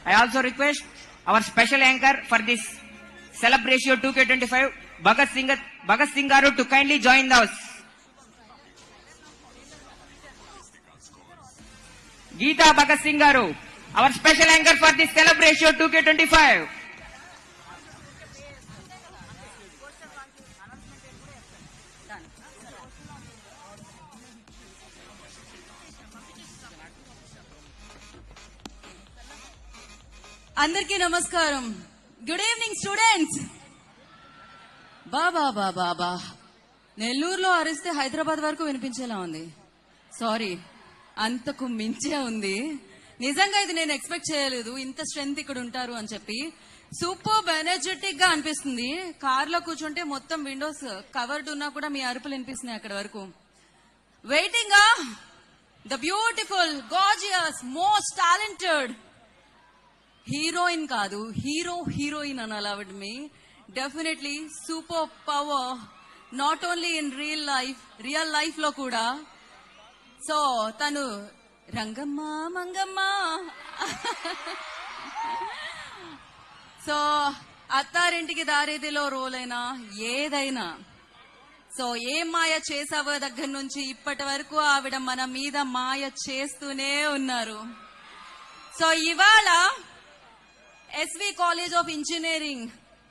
I also request our special anchor for this celebration 2K25, Bhagat Singh Garu, to kindly join us. Geeta Bhagat Singh Garu, our special anchor for this celebration 2K25. అందరికీ నమస్కారం. Good evening students. బాబా బాబా బా నెల్లూరులో అరిస్తే హైదరాబాద్ వరకు వినిపించేలా ఉంది. Sorry, అంతకు మించే ఉంది. నిజంగా ఇది నేను ఎక్స్పెక్ట్ చేయలేదు, ఇంత స్ట్రెంగ్త్ ఇక్కడ ఉంటారు అని చెప్పి. సూపర్ ఎనర్జెటిక్ గా అనిపిస్తుంది. కార్ లో కూర్చుంటే మొత్తం విండోస్ కవర్డ్ ఉన్నా కూడా మీ అరుపులు వినిపిస్తున్నాయి అక్కడ వరకు. Waiting the beautiful, gorgeous, most talented heroine కాదు, హీరోయిన్ అనాలి ఆవిడ. మీ definitely super power, not only in real life లో కూడా. సో తను రంగమ్మ మంగమ్మ. సో అత్తారింటికి దారేదిలో రోల్ అయినా ఏదైనా, సో ఏం మాయ చేసావో దగ్గర నుంచి ఇప్పటి వరకు ఆవిడ మన మీద మాయ చేస్తూనే ఉన్నారు. సో ఇవాళ SV college of engineering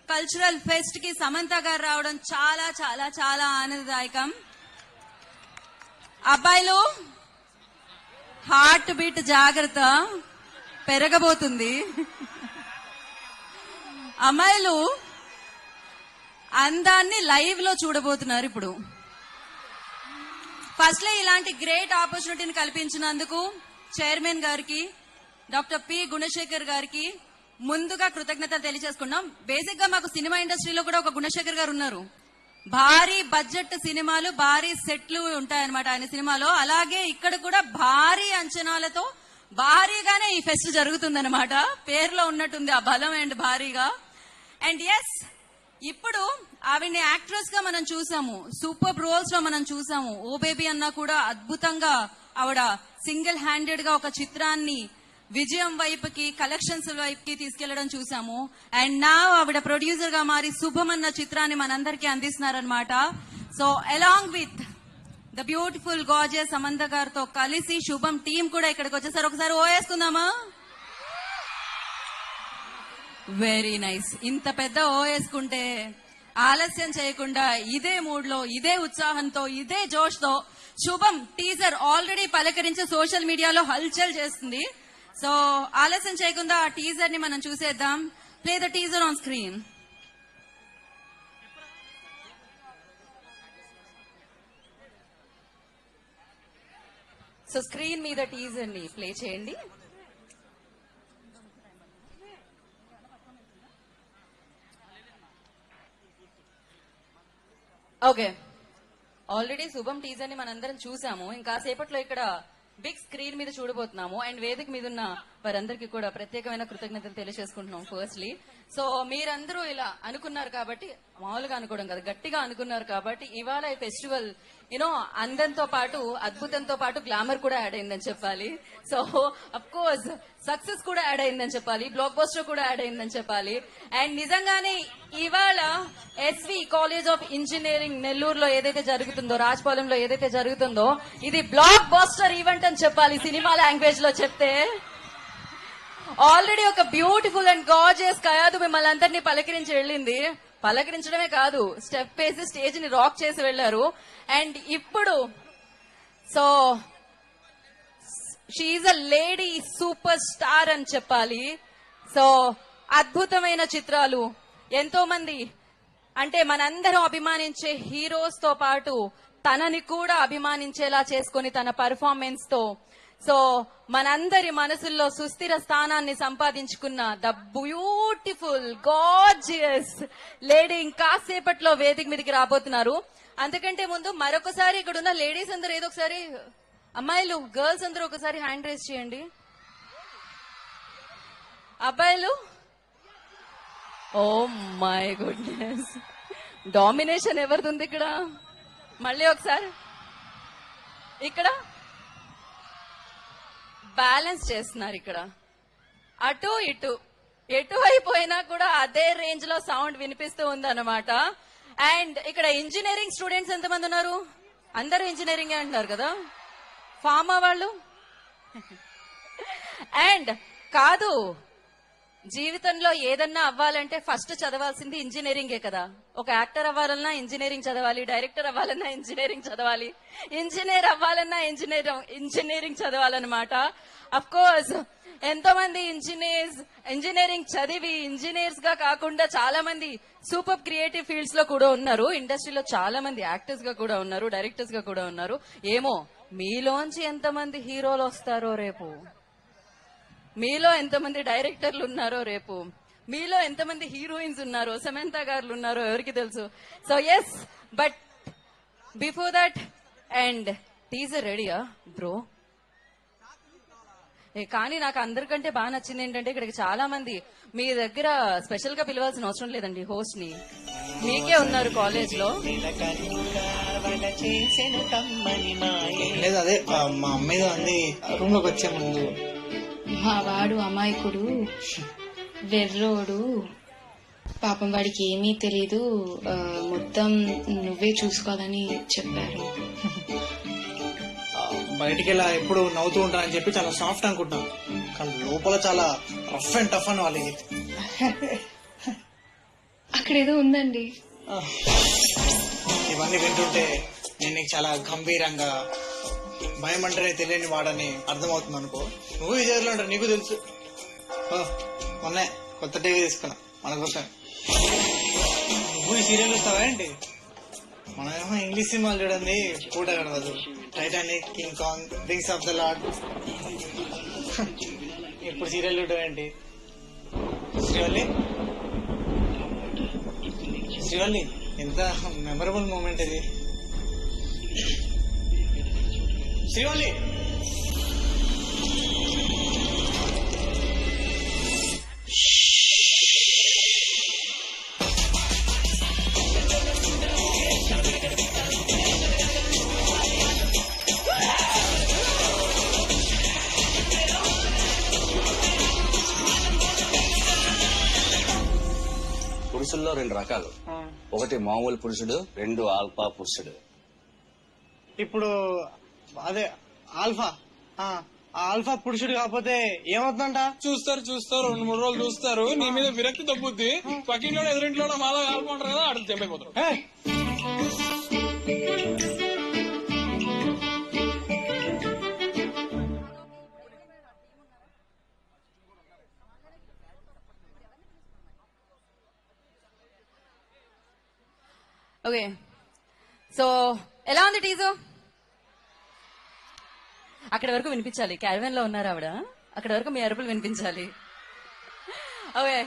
cultural fest కి సమంత గారు రావడం చాలా చాలా చాలా ఆనందదాయకం. అబ్బాయిలు హార్ట్ బీట్ జాగ్రత్త, పెరగబోతుంది. అమ్మాయిలు అందాన్ని లైవ్ లో చూడబోతున్నారు ఇప్పుడు. ఫస్ట్లే ఇలాంటి గ్రేట్ ఆపర్చునిటీని కల్పించినందుకు చైర్మన్ గారికి, డాక్టర్ పి గుణశేఖర్ గారికి ముందుగా కృతజ్ఞతలు తెలియజేసుకున్నాం. బేసిక్ గా మాకు సినిమా ఇండస్ట్రీలో కూడా ఒక గుణశేఖర్ గారు ఉన్నారు. భారీ బడ్జెట్ సినిమాలు, భారీ సెట్లు ఉంటాయన్నమాట ఆయన సినిమాలో. అలాగే ఇక్కడ కూడా భారీ అంచనాలతో భారీగానే ఈ ఫెస్ట్ జరుగుతుందన్నమాట. పేరులో ఉన్నట్టుంది ఆ బలం అండ్ భారీగా. అండ్ ఎస్, ఇప్పుడు ఆవిడ్ని యాక్ట్రెస్ గా మనం చూసాము, సూపర్ రోల్స్ లో మనం చూసాము. ఓ బేబీ అన్నా కూడా అద్భుతంగా ఆవిడ సింగిల్ హ్యాండెడ్ గా ఒక చిత్రాన్ని విజయం వైపుకి, కలెక్షన్స్ వైపుకి తీసుకెళ్లడం చూసాము. అండ్ నా ఆవిడ ప్రొడ్యూసర్ గా మారి శుభం అన్న చిత్రాన్ని మనందరికీ అందిస్తున్నారనమాట. So along with the beautiful gorgeous Samantha గారితో కలిసి శుభం టీం కూడా ఇక్కడికి వచ్చేసారు. ఒకసారి ఓయేసుకుందామా? Very nice. ఇంత పెద్ద ఓయేసుకుంటే ఆలస్యం చేయకుండా ఇదే మూడ్ లో, ఇదే ఉత్సాహంతో, ఇదే జోష్ తో శుభం టీజర్ ఆల్రెడీ పలకరించి సోషల్ మీడియాలో హల్చల్ చేస్తుంది. సో ఆలస్యం చేయకుండా ఆ టీజర్ ని మనం చూసేద్దాం. Play the teaser on screen. So screen మీద టీజర్ ని ప్లే చేయండి. ఓకే, ఆల్రెడీ శుభం టీజర్ ని మనందరం చూసాము. ఇంకా సేపట్లో ఇక్కడ బిగ్ స్క్రీన్ మీద చూడబోతున్నాము. అండ్ వేదిక మీద ఉన్న వారందరికీ కూడా ప్రత్యేకమైన కృతజ్ఞతలు తెలియజేసుకుంటున్నాం. ఫస్ట్లీ, సో మీరందరూ ఇలా అనుకున్నారు కాబట్టి, మామూలుగా అనుకోవడం కదా, గట్టిగా అనుకున్నారు కాబట్టి ఇవాళ ఈ ఫెస్టివల్ యూనో అందంతో పాటు, అద్భుతంతో పాటు గ్లామర్ కూడా యాడ్ అయిందని చెప్పాలి. సో అఫ్ కోర్స్ సక్సెస్ కూడా యాడ్ అయిందని చెప్పాలి, బ్లాక్ బస్టర్ కూడా యాడ్ అయిందని చెప్పాలి. అండ్ నిజంగానే ఇవాళ ఎస్వి కాలేజ్ ఆఫ్ ఇంజనీరింగ్ నెల్లూరులో ఏదైతే జరుగుతుందో, రాజపాలెంలో ఏదైతే జరుగుతుందో, ఇది బ్లాక్ బస్టర్ ఈవెంట్ అని చెప్పాలి సినిమా లాంగ్వేజ్ లో చెప్తే. ఆల్రెడీ ఒక బ్యూటిఫుల్ అండ్ గార్జియస్ కయాదు మిమ్మల్ని అందరినీ పలకరించి వెళ్ళింది. పలకరించడమే కాదు, స్టెప్ వేసి స్టేజ్ ని రాక్ చేసి వెళ్లారు. అండ్ ఇప్పుడు so she a lady super star అని చెప్పాలి. సో అద్భుతమైన చిత్రాలు, ఎంతో మంది అంటే మనందరం అభిమానించే హీరోస్ తో పాటు తనని కూడా అభిమానించేలా చేసుకుని తన పర్ఫార్మెన్స్ తో సో మనందరి మనసుల్లో సుస్థిర స్థానాన్ని సంపాదించుకున్న ద బ్యూటిఫుల్ గార్జియస్ లేడీ ఇంకాసేపట్లో వేదిక మీదకి రాబోతున్నారు. అంతకంటే ముందు మరొకసారి ఇక్కడ ఉన్న లేడీస్ అందరూ ఏదో ఒకసారి, అమ్మాయిలు, గర్ల్స్ అందరూ ఒకసారి హ్యాండ్ రేస్ చేయండి. అబ్బాయిలు, ఓ మై గుడ్నెస్, డామినేషన్ ఎవరిది ఉంది ఇక్కడ? మళ్ళీ ఒకసారి ఇక్కడ బ్యాలెన్స్ చేస్తున్నారు. ఇక్కడ అటు ఇటు ఎటువైపోయినా కూడా అదే రేంజ్ లో సౌండ్ వినిపిస్తూ ఉంది అనమాట. అండ్ ఇక్కడ ఇంజనీరింగ్ స్టూడెంట్స్ ఎంతమంది ఉన్నారు? అందరూ ఇంజనీరింగ్ అంటున్నారు కదా, ఫార్మా వాళ్ళు. అండ్ కాదు, జీవితంలో ఏదన్నా అవ్వాలంటే ఫస్ట్ చదవాల్సింది ఇంజనీరింగే కదా. ఒక యాక్టర్ అవ్వాలన్నా ఇంజనీరింగ్ చదవాలి, డైరెక్టర్ అవ్వాలన్నా ఇంజనీరింగ్ చదవాలి, ఇంజనీర్ అవ్వాలన్నా ఇంజనీరింగ్ చదవాలన్నమాట. అఫ్ కోర్స్ ఎంతో మంది ఇంజనీరింగ్ చదివి ఇంజనీర్స్ గా కాకుండా చాలా మంది సూపర్ క్రియేటివ్ ఫీల్డ్స్ లో కూడా ఉన్నారు. ఇండస్ట్రీలో చాలా మంది యాక్టర్స్ గా కూడా ఉన్నారు, డైరెక్టర్స్ గా కూడా ఉన్నారు. ఏమో మీలోంచి ఎంతమంది హీరోలు వస్తారో రేపు, మీలో ఎంతమంది డైరెక్టర్లు ఉన్నారో రేపు, మీలో ఎంతమంది హీరోయిన్స్ ఉన్నారో, సమంత గారు ఉన్నారో ఎవరికి తెలుసు. So yes, but before that and teaser రెడీయా బ్రో? కానీ నాకు అందరికంటే బాగా నచ్చింది ఏంటంటే ఇక్కడికి చాలా మంది మీ దగ్గర స్పెషల్ గా పిలవాల్సిన అవసరం లేదండి. హోస్ట్ ని మీకే ఉన్నారు కాలేజ్ లో. లేదు అదే మా అమ్మాయి అంది రూమ్ లోకి వచ్చే ముందు, మా వాడు అమాయకుడు వెర్రోడు, పాపం వాడికి ఏమీ తెలీదు, మొత్తం నువ్వే చూసుకోవాలని చెప్పారు. బయటికి వెళ్ళా ఎప్పుడు నవ్వుతూ ఉంటానని చెప్పి చాలా సాఫ్ట్ అనుకుంటాను, కానీ లోపల చాలా రఫ్ అండ్ టఫ్ అని వాళ్ళకి. అక్కడేదో ఉందండి. ఇవన్నీ వింటుంటే నేను నీకు చాలా గంభీరంగా భయం అంటేనే తెలియని వాడని అర్థమవుతుంది అనుకో. నువ్వు విజయలో ఉంటావు, నీకు తెలుసు. మొన్నే కొత్త టీవీ తీసుకున్నా మన కోసం. నువ్వు ఈ సీరియల్ చూస్తావా ఏంటి? మనమేమో ఇంగ్లీష్ సినిమాలు చూడండి పూట కడవదు. Titanic, King Kong, Rings of the Lord. ఇప్పుడు సీరియల్ చూడటం ఏంటి? శ్రీవల్లి, శ్రీవల్లి ఎంత మెమరబుల్ మూమెంట్ ఇది. శ్రీవల్లి, పురుషుల్లో 2 రకాలు, ఒకటి మామూలు పురుషుడు, 2 ఆల్ఫా పురుషుడు. ఇప్పుడు అదే ఆల్ఫా ఆల్ఫా పురుషుడు కాకపోతే ఏమవుతుందంట? చూస్తారు 2-3 రోజులు చూస్తారు, నీ మీద విరక్తి తగ్గుద్ది. పక్కింట్లో ఎదురింట్లో మాలో ఆడుకుంటారు కదా, అడుగు చంపైపోతారు. ఓకే, సో ఎలా ఉంది టీజర్? అక్కడి వరకు వినిపించాలి. క్యారవెన్ లో ఉన్నారు ఆవిడ, అక్కడి వరకు మీ అరుపులు వినిపించాలి. ఓకే,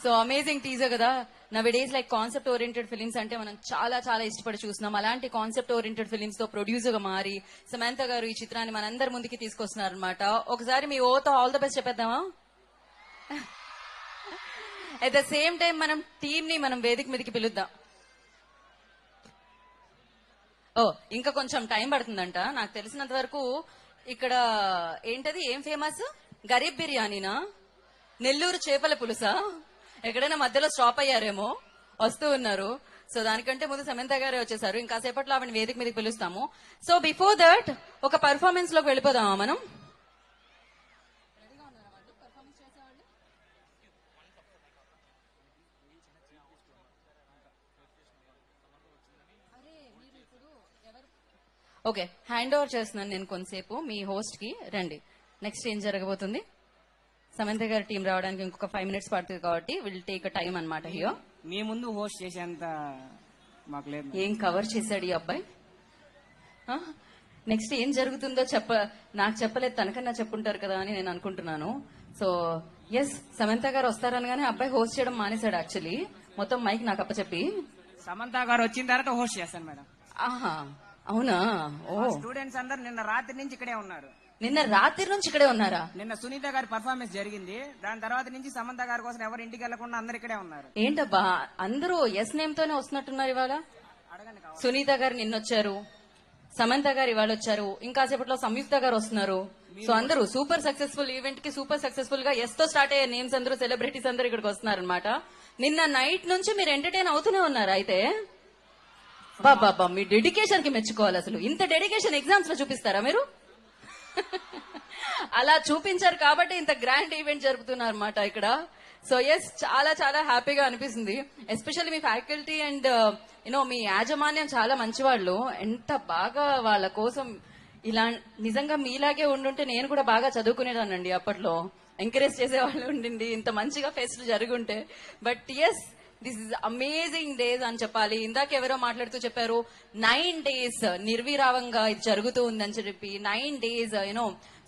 సో అమేజింగ్ టీజర్ కదా. Now days like concept oriented films అంటే మనం చాలా చాలా ఇష్టపడి చూస్తున్నాం. అలాంటి కాన్సెప్ట్ ఓరియంటెడ్ ఫిలిమ్స్ తో ప్రొడ్యూసర్ గా మారి సమంత గారు ఈ చిత్రాన్ని మనందరి ముందుకి తీసుకొస్తున్నారు అనమాట. ఒకసారి మీ ఓతో ఆల్ ద బెస్ట్ చెప్పేద్దామా? అట్ ద సేమ్ టైం మనం టీమ్ ని మనం వేదిక మీదకి పిలుద్దాం. ఇంకా కొంచెం టైం పడుతుందంట. నాకు తెలిసినంత వరకు ఇక్కడ ఏంటది, ఏం ఫేమస్? గరీబ్ బిర్యానీనా, నెల్లూరు చేపల పులుసా? ఎక్కడైనా మధ్యలో స్టాప్ అయ్యారేమో, వస్తూ ఉన్నారు. సో దానికంటే ముందు సమంత గారే వచ్చేసారు. ఇంకా సేపట్లో ఆవిడ వేదిక మీదకి పిలుస్తాము. సో బిఫోర్ దట్ ఒక పర్ఫార్మెన్స్ లోకి వెళ్ళిపోదామా మనం? ఓకే, హ్యాండ్ ఓవర్ చేస్తున్నాను నేను కొంతసేపు మీ హోస్ట్ కి. రండి, నెక్స్ట్ ఏం జరగబోతుంది? సమంత గారి టీం రావడానికి ఇంకొక 5 minutes పడుతుంది కాబట్టి విల్ టేక్ టైం అనమాట. హియో మీ ముందు హోస్ట్ చేసేంత మాకు లేదు. ఏం కవర్ చేశాడు ఈ అబ్బాయి? నెక్స్ట్ ఏం జరుగుతుందో నాకు చెప్పలేదు, తనకన్నా చెప్పుంటారు కదా అని నేను అనుకుంటున్నాను. సో ఎస్, సమంత గారు వస్తారనగానే అబ్బాయి హోస్ట్ చేయడం మానేశాడు. యాక్చువల్లీ మొత్తం మైక్ నాకు అప్పచెప్పి సమంత గారు వచ్చిన తర్వాత హోస్ట్ చేస్తాను మేడం. ఆహా, అవునా? ఓ, స్టూడెంట్స్ అందరు నిన్న రాత్రి నుంచి ఇక్కడే ఉన్నారు. నిన్న రాత్రి నుంచి ఇక్కడే ఉన్నారా? నిన్న సునీత గారి పర్ఫార్మెన్స్ జరిగింది, దాని తర్వాత నుంచి సమంత గారి కోసం ఎవరు ఇంటికి వెళ్లకుండా అందరు ఇక్కడే ఉన్నారు. ఏంటబ్బా, అందరూ ఎస్ నేమ్ తోనే వస్తున్నట్టున్నారు ఇవాళ. సునీత గారు నిన్నొచ్చారు, సమంత గారు ఇవాళ వచ్చారు, ఇంకా సేపట్లో సంయుక్త గారు వస్తున్నారు. సో అందరూ సూపర్ సక్సెస్ఫుల్ ఈవెంట్ కి సూపర్ సక్సెస్ఫుల్ గా ఎస్ తో స్టార్ట్ అయ్యే నేమ్స్ అందరూ సెలబ్రిటీస్ అందరూ ఇక్కడికి వస్తున్నారనమాట. నిన్న నైట్ నుంచి మీరు ఎంటర్టైన్ అవుతూనే ఉన్నారు. అయితే బాబా మీ డెడికేషన్ కి మెచ్చుకోవాలి. అసలు ఇంత డెడికేషన్ ఎగ్జామ్స్ లో చూపిస్తారా మీరు? అలా చూపించారు కాబట్టి ఇంత గ్రాండ్ ఈవెంట్ జరుపుతున్నారు అనమాట ఇక్కడ. సో ఎస్, చాలా చాలా హ్యాపీగా అనిపిస్తుంది. ఎస్పెషల్లీ మీ ఫ్యాకల్టీ అండ్ యూనో మీ యాజమాన్యం చాలా మంచివాళ్ళు. ఎంత బాగా వాళ్ళ కోసం ఇలా నిజంగా మీలాగే ఉండుంటే నేను కూడా బాగా చదువుకునేదానండి. అప్పట్లో ఎంకరేజ్ చేసేవాళ్ళు ఉండింది ఇంత మంచిగా ఫెస్ట్ జరుగుంటే. But yes, this is amazing days అని చెప్పాలి. ఇందాక ఎవరో మాట్లాడుతూ చెప్పారు 9 days నిర్విరామంగా ఇది జరుగుతూ ఉందని చెప్పి, 9 days యూనో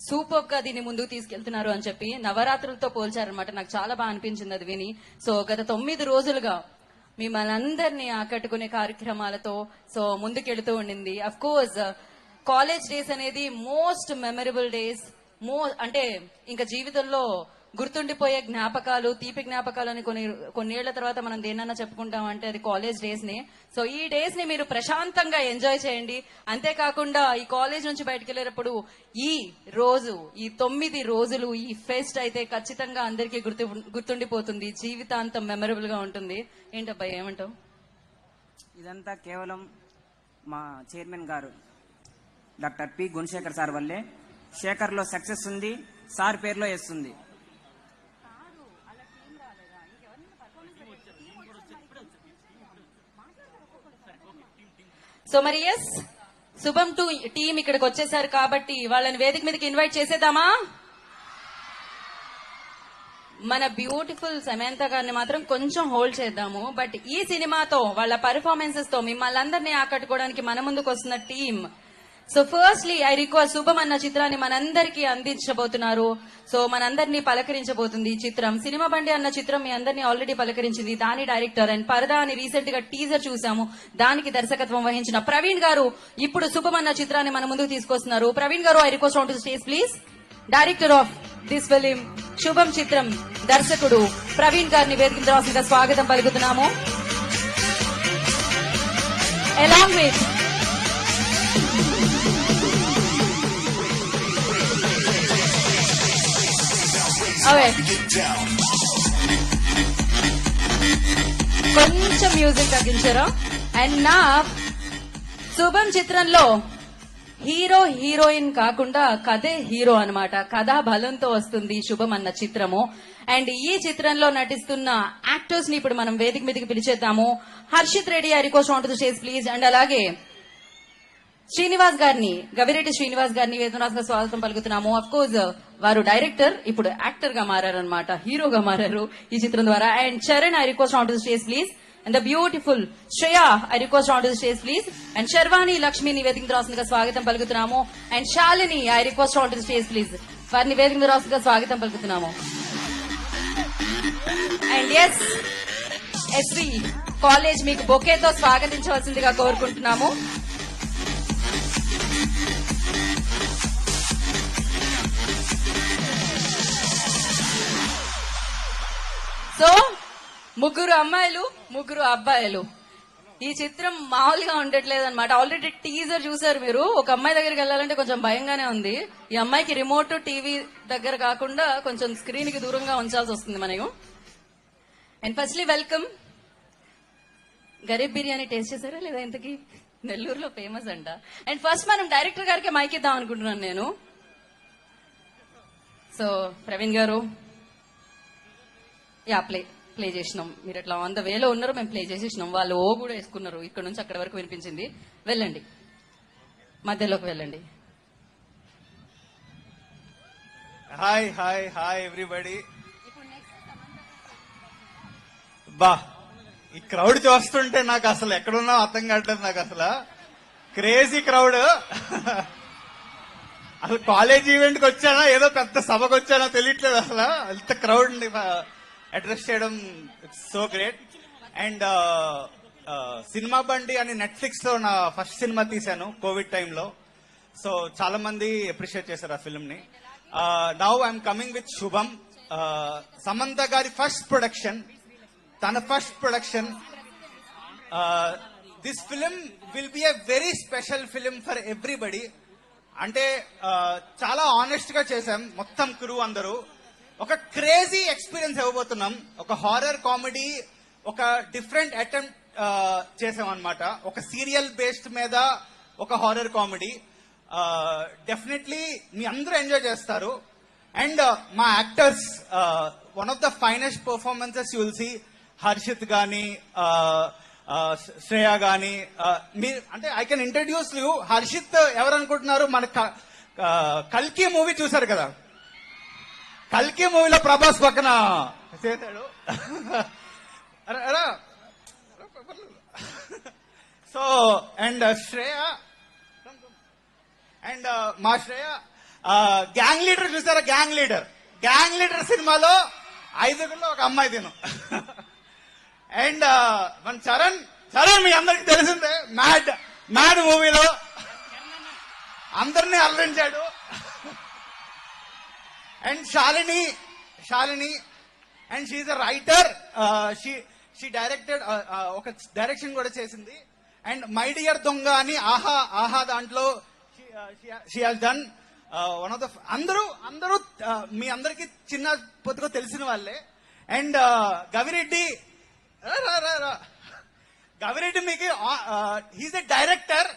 సూపర్ గా దీన్ని ముందుకు తీసుకెళ్తున్నారు అని చెప్పి నవరాత్రులతో పోల్చారనమాట. నాకు చాలా బాగా అనిపించింది అది విని. సో గత 9 రోజులుగా మిమ్మల్ని అందరినీ ఆకట్టుకునే కార్యక్రమాలతో సో ముందుకెళ్తూ ఉండింది. అఫ్ కోర్స్ కాలేజ్ డేస్ అనేది మోస్ట్ మెమరబుల్ డేస్. అంటే ఇంకా జీవితంలో గుర్తుండిపోయే జ్ఞాపకాలు, తీపి జ్ఞాపకాలు అని కొన్నేళ్ల తర్వాత మనం దేనన్నా చెప్పుకుంటాం అంటే అది కాలేజ్ డేస్ నే. సో ఈ డేస్ ని మీరు ప్రశాంతంగా ఎంజాయ్ చేయండి. అంతేకాకుండా ఈ కాలేజ్ నుంచి బయటకు వెళ్ళేటప్పుడు ఈ 9 రోజులు ఈ ఫెస్ట్ అయితే ఖచ్చితంగా అందరికీ గుర్తుండిపోతుంది, జీవితాంతం మెమరబుల్ గా ఉంటుంది. ఏంటబ్బా ఏమంటావు? ఇదంతా కేవలం మా చైర్మన్ గారు డాక్టర్ పి గుణశేఖర్ సార్ వల్లే. శేఖర్ లో సక్సెస్ ఉంది, సార్ పేరులో ఎస్తుంది. సో మరి ఎస్, శుభం టు టీం ఇక్కడికి వచ్చేసారు కాబట్టి వాళ్ళని వేదిక మీదకి ఇన్వైట్ చేసేద్దామా? మన బ్యూటిఫుల్ సమంత గారిని మాత్రం కొంచెం హోల్డ్ చేద్దాము. బట్ ఈ సినిమాతో వాళ్ళ పర్ఫార్మెన్సెస్ తో మిమ్మల్ని అందరినీ ఆకట్టుకోవడానికి మన ముందుకు వస్తున్న team. So firstly I request శుభం అన్న చిత్రాన్ని మనందరికీ అందించబోతున్నారు. సో మనందరినీ పలకరించబోతుంది ఈ చిత్రం. సినిమా బండి అన్న చిత్రం మీ అందరినీ ఆల్రెడీ పలకరించింది. దాని డైరెక్టర్ అండ్ పరదా అని రీసెంట్ గా టీజర్ చూసాము, దానికి దర్శకత్వం వహించిన ప్రవీణ్ గారు ఇప్పుడు శుభం అన్న చిత్రాన్ని మన ముందుకు తీసుకొస్తున్నారు. ప్రవీణ్ గారు, I request on to stage please. Director of this film, శుభం చిత్రం దర్శకుడు ప్రవీణ్ గారిని వేదిక రాసిన స్వాగతం పలుకుతున్నాము. అలాంగ్ విత్ కొంచెం మ్యూజిక్ తగ్గించారా? అండ్ నా శుభం చిత్రంలో హీరో హీరోయిన్ కాకుండా కథే హీరో అన్నమాట. కథా బలంతో వస్తుంది శుభం అన్న చిత్రము. అండ్ ఈ చిత్రంలో నటిస్తున్న యాక్టర్స్ ని ఇప్పుడు మనం వేదిక మీదకి పిలిచేద్దాము. Harshith Reddy, I request on to the stage please. And అలాగే శ్రీనివాస్ గారిని, గవిరెడ్డి శ్రీనివాస్ గారిని వేదనరాజుగా స్వాగతం పలుకుతున్నాము. అఫ్ కోర్స్ వారు డైరెక్టర్, ఇప్పుడు యాక్టర్ గా మారారనమాట, హీరోగా మారారు ఈ చిత్రం ద్వారా. And Charan, I request on to the stage please. And the beautiful Shreya, I request on to the stage please. And Sharvani లక్ష్మిని వేదిక రాసుగా స్వాగతం పలుకుతున్నాము. And Shalini, I request on to the stage please. వారిని వేదిక రాసుగా స్వాగతం పలుకుతున్నాము. అండ్ ఎస్, ఎస్వి కాలేజ్ మీకు బొకేతో స్వాగతించవలసిందిగా కోరుకుంటున్నాము. సో 3 అమ్మాయిలు 3 అబ్బాయిలు. ఈ చిత్రం మామూలుగా ఉండట్లేదు అనమాట. ఆల్రెడీ టీజర్ చూసారు మీరు. ఒక అమ్మాయి దగ్గరికి వెళ్ళాలంటే కొంచెం భయంగానే ఉంది. ఈ అమ్మాయికి రిమోట్ టీవీ దగ్గర కాకుండా కొంచెం స్క్రీన్ కి దూరంగా ఉంచాల్సి వస్తుంది మనకు. And firstly welcome. Garib biryani taste చేశారా లేదా? ఇంతకీ నెల్లూరులో ఫేమస్ అంట. అండ్ ఫస్ట్ మనం డైరెక్టర్ గారికి మైక్ ఇద్దాం అనుకుంటున్నాను నేను. సో ప్రవీణ్ గారు, యా ప్లే చేసినాం. మీరు అట్లా ఆన్ ద వేలో ఉన్నారు, మేము ప్లే చేసేసినాం. వాళ్ళు ఓ కూడా వేసుకున్నారు, ఇక్కడ నుంచి అక్కడ వరకు వినిపించింది. వెళ్ళండి, మధ్యలోకి వెళ్ళండి. Hi hi hi everybody. బా, ఈ క్రౌడ్ చూస్తుంటే నాకు అసలు ఎక్కడున్నా అర్థం కావట్లేదు. నాకు అసలు క్రేజీ క్రౌడ్. అసలు కాలేజ్ ఈవెంట్ కి వచ్చానా ఏదో పెద్ద సభకు వచ్చానో తెలియట్లేదు. అసలు ఎంత క్రౌడ్ అడ్రస్ చేయడం సో గ్రేట్. అండ్ సినిమా బండి అని నెట్ఫ్లిక్స్ లో నా ఫస్ట్ సినిమా తీశాను కోవిడ్ టైంలో. సో చాలా మంది అప్రిషియేట్ చేశారు ఆ ఫిల్మ్ ని. నౌ ఐఎమ్ కమింగ్ విత్ శుభం, సమంత గారి ఫస్ట్ ప్రొడక్షన్, తన first production. This film will be a very special film for everybody. అంటే చాలా ఆనెస్ట్ గా చేసాం మొత్తం క్రూ అందరూ. ఒక క్రేజీ ఎక్స్పీరియన్స్ ఇవ్వబోతున్నాం. ఒక హారర్ కామెడీ, ఒక డిఫరెంట్ అటెంప్ట్ చేసాం అనమాట. ఒక సీరియల్ బేస్డ్ మీద ఒక హారర్ కామెడీ. డెఫినెట్లీ మీ అందరూ ఎంజాయ్ చేస్తారు. అండ్ మా actors, one of the finest performances you will see. Harshith గాని, శ్రేయ గాని, మీరు అంటే I can introduce you. Harshith ఎవరు అనుకుంటున్నారు? మన కల్కి మూవీ చూసారు కదా, కల్కి మూవీలో ప్రభాస్ పక్కన చేశాడు. సో అండ్ శ్రేయ, అండ్ మా శ్రేయ గ్యాంగ్ లీడర్ చూసారా? గ్యాంగ్ లీడర్ సినిమాలో 5గుల్లో ఒక అమ్మాయి తిను. అండ్ మన చరణ్ మీ అందరికి తెలిసిందే, మ్యాడ్ మూవీలో అందరినీ అలరించాడు. And Shalini and she's a writer. She directed, ఒక డైరెక్షన్ కూడా చేసింది. అండ్ మై డియర్ దొంగ అని ఆహా దాంట్లో she has done one of the. అందరూ మీ అందరికి చిన్న పొద్దుగా తెలిసిన వాళ్ళే. అండ్ గవిరెడ్డి మీకు he's a director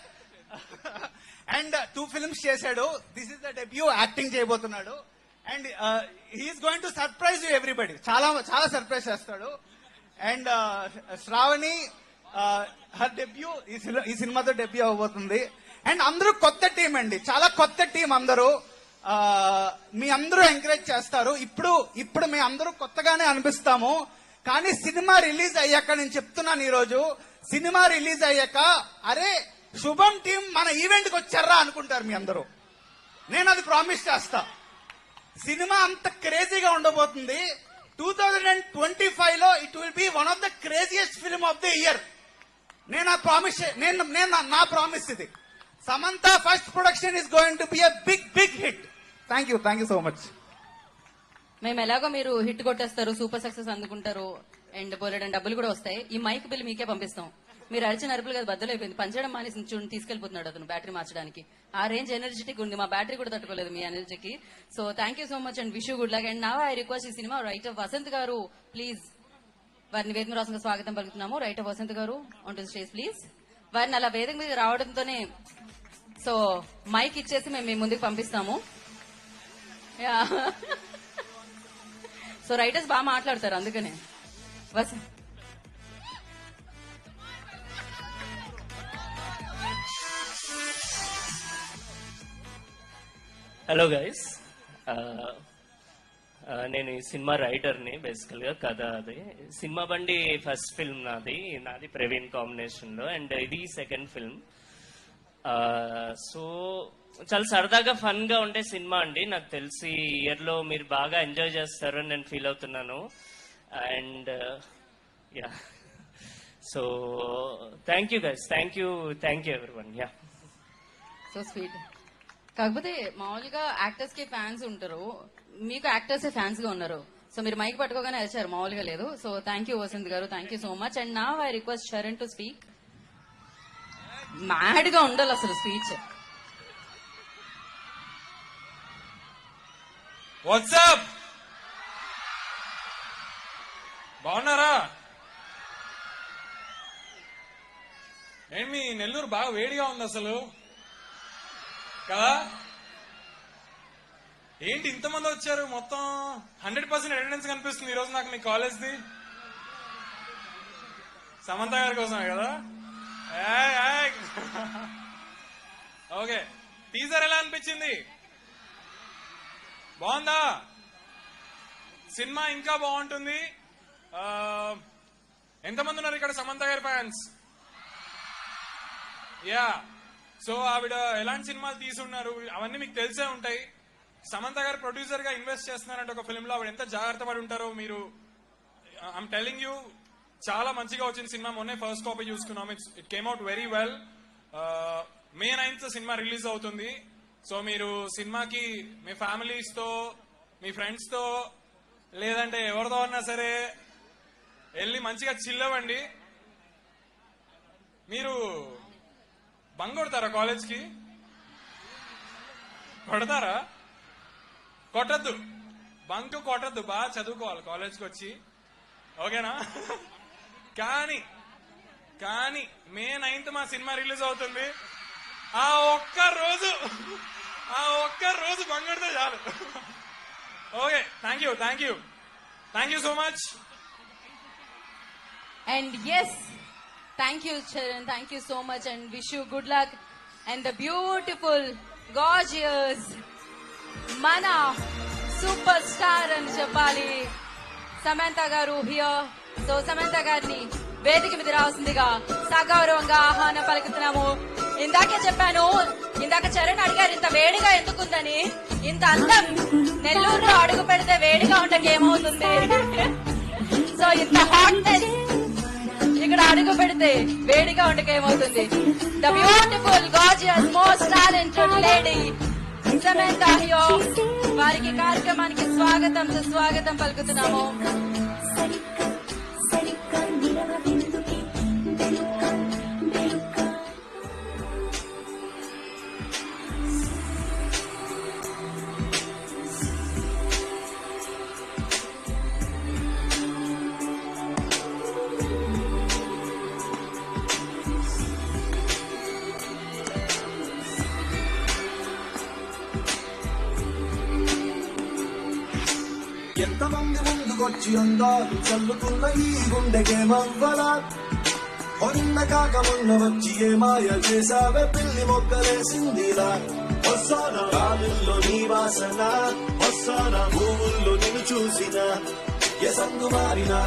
and 2 films చేశాడు. This is the debut. Acting చేయబోతున్నాడు. And he's going to surprise you everybody. చాలా సర్ప్రైజ్ చేస్తాడు. అండ్ శ్రావణి, హర్ డెబ్యూ ఈ సినిమాతో డెబ్యూ అవబోతుంది. అండ్ అందరూ కొత్త టీం అండి, చాలా కొత్త టీం అందరూ. మీ అందరూ ఎంకరేజ్ చేస్తారు. ఇప్పుడు మీ అందరూ కొత్తగానే అనిపిస్తాము. కానీ సినిమా రిలీజ్ అయ్యాక, నేను చెప్తున్నాను ఈరోజు, సినిమా రిలీజ్ అయ్యాక అరే శుభం టీం మన ఈవెంట్కి వచ్చారా అనుకుంటారు మీ అందరూ. నేను అది ప్రామిస్ చేస్తా. సినిమా అంత క్రేజీగా ఉండబోతుంది. 2025 లో it will be one of the craziest film of the year. నేను నా ప్రామిస్ ఇది. Samantha first production is going to be a big hit. Thank you so much. మేము ఎలాగో మీరు హిట్ కొట్టేస్తారు, సూపర్ సక్సెస్ అందుకుంటారు, అండ్ బోలెడని డబ్బులు కూడా వస్తాయి. ఈ మైక్ బిల్ మీకే పంపిస్తాం. మీరు అరిచిన అరుపులు కదా బద్దలైపోయింది. పనిచేయడం మానేసి చూడండి, తీసుకెళ్లిపోతున్నాడు అతను బ్యాటరీ మార్చడానికి. ఆ రేంజ్ ఎనర్జెటిక్ ఉంది. మా బ్యాటరీ కూడా తట్టుకోలేదు మీ ఎనర్జీకి. So thank you so much and wish you good luck. And now I request ఈ సినిమా రైటర్ వసంత్ గారు, ప్లీజ్ వారిని వేదిక రాసంగా స్వాగతం పలుకుతున్నాము. రైటర్ వసంత్ గారు ఆన్ టు స్టేజ్ ప్లీజ్. వారిని అలా వేదిక మీద రావడంతోనే సో మైక్ ఇచ్చేసి మేము మీ ముందుకు పంపిస్తాము. సో రైటర్స్ బాగా మాట్లాడతారు, అందుకనే. హలో గైస్, నేను ఈ సినిమా రైటర్ని. బేసికల్ గా కథ అది. సినిమా బండి ఫస్ట్ ఫిల్మ్ నాది ప్రవీణ్ కాంబినేషన్ లో, అండ్ ఇది సెకండ్ ఫిల్మ్. సో చాలా సరదాగా ఫన్ గా ఉండే సినిమా అండి. నాకు తెలిసి ఇయర్ లో మీరు బాగా ఎంజాయ్ చేస్తారు అని నేను ఫీల్ అవుతున్నాను. And yeah, so thank you guys, thank you everyone. Yeah, so sweet. కాకపోతే మామూలుగా యాక్టర్స్ కి ఫ్యాన్స్ ఉంటారు, మీకు యాక్టర్స్ ఫ్యాన్స్ గా ఉన్నారు. సో మీరు మైక్ పట్టుకోగానే వచ్చారు, మామూలుగా లేదు. సో థ్యాంక్ యూ వసంత్ గారు, thank you so much. And now I request Sharan to speak. Mad గా ఉండాలి అసలు స్పీచ్. వాట్సాప్, బాగున్నారా? ఏంటి మీ నెల్లూరు బాగా వేడిగా ఉంది అసలు కదా? ఏంటి ఇంతమంది వచ్చారు? మొత్తం 100% అటెండెన్స్ కనిపిస్తుంది ఈరోజు నాకు మీ కాలేజ్ది. సమంత గారి కోసమే కదా? ఓకే, టీజర్ ఎలా అనిపించింది? బాగుందా? సినిమా ఇంకా బాగుంటుంది. ఎంతమంది ఉన్నారు ఇక్కడ సమంత గారి ఫ్యాన్స్? యా, సో ఆవిడ ఎలాంటి సినిమాలు తీసున్నారు అవన్నీ మీకు తెలిసే ఉంటాయి. సమంత గారు ప్రొడ్యూసర్ గా ఇన్వెస్ట్ చేస్తున్నారంటే ఒక ఫిల్మ్ లో ఆవిడ ఎంత జాగ్రత్త పడి ఉంటారో మీరు. ఐఎమ్ టెలింగ్ యూ, చాలా మంచిగా వచ్చిన సినిమా. మొన్నే ఫస్ట్ కాపీ చూసుకున్నాం. It came out very well. May 9th cinema release అవుతుంది. సో మీరు సినిమాకి మీ ఫ్యామిలీస్ తో, మీ ఫ్రెండ్స్ తో, లేదంటే ఎవరితో ఉన్నా సరే వెళ్ళి మంచిగా చిల్ అవ్వండి. మీరు బంగ్ కొడతారా కాలేజ్ కి? కొడతారా? కొట్టద్దు, బంక్ కొట్టద్దు, బాగా చదువుకోవాలి కాలేజ్కి వచ్చి, ఓకేనా? కానీ కానీ మే 9th మా సినిమా రిలీజ్ అవుతుంది. ఆ ఒక్క రోజు బంక్ కొడితే చాలు. Okay, thank you so much. And yes, thank you, Charan. Thank you so much, and wish you good luck. And the beautiful, gorgeous, mana superstar and Chapali, Samantha garu here. So Samantha గారిని వేదిక మీద రావాల్సిందిగా సగౌరవంగా ఆహ్వానం పలుకుతున్నాము. ఇందాకే చెప్పాను, ఇందాక చరణ్ అడిగారు ఇంత వేడిగా ఎందుకుందని. ఇంత అందం నెల్లూరులో అడుగు పెడితే వేడిగా ఉండక ఏమవుతుంది? సో ఇంత హాట్నెస్ ఇక్కడ అడుగు పెడితే వేడిగా ఉండకేమవుతుంది? The beautiful gorgeous most talented lady Samantha హియో, వారికి కార్యక్రమానికి స్వాగతం సుస్వాగతం పలుకుతున్నాము. ఎంతమంది ముందుకొచ్చి అందాలు చల్లుకున్న ఈ గుండెకేమవ్వలా, మొన్న కాక మొన్న వచ్చి ఏ మాయ చేసావే పిల్లి మొక్కలేసిందిలా. వస్తానా గాలుల్లో నీ వాసన, వస్తానా భూముల్లో నిన్ను చూసిన, ఎసంగు మారినా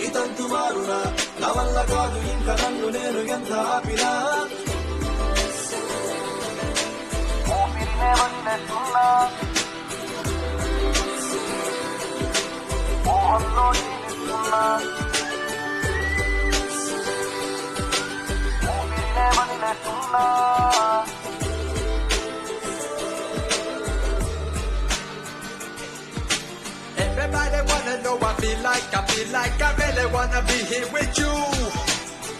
ఇతంతు మారునా, నా వల్ల కాదు ఇంకా నన్ను నేను ఎంత ఆపినా. Everybody wanna know I feel like I really wanna be here with you.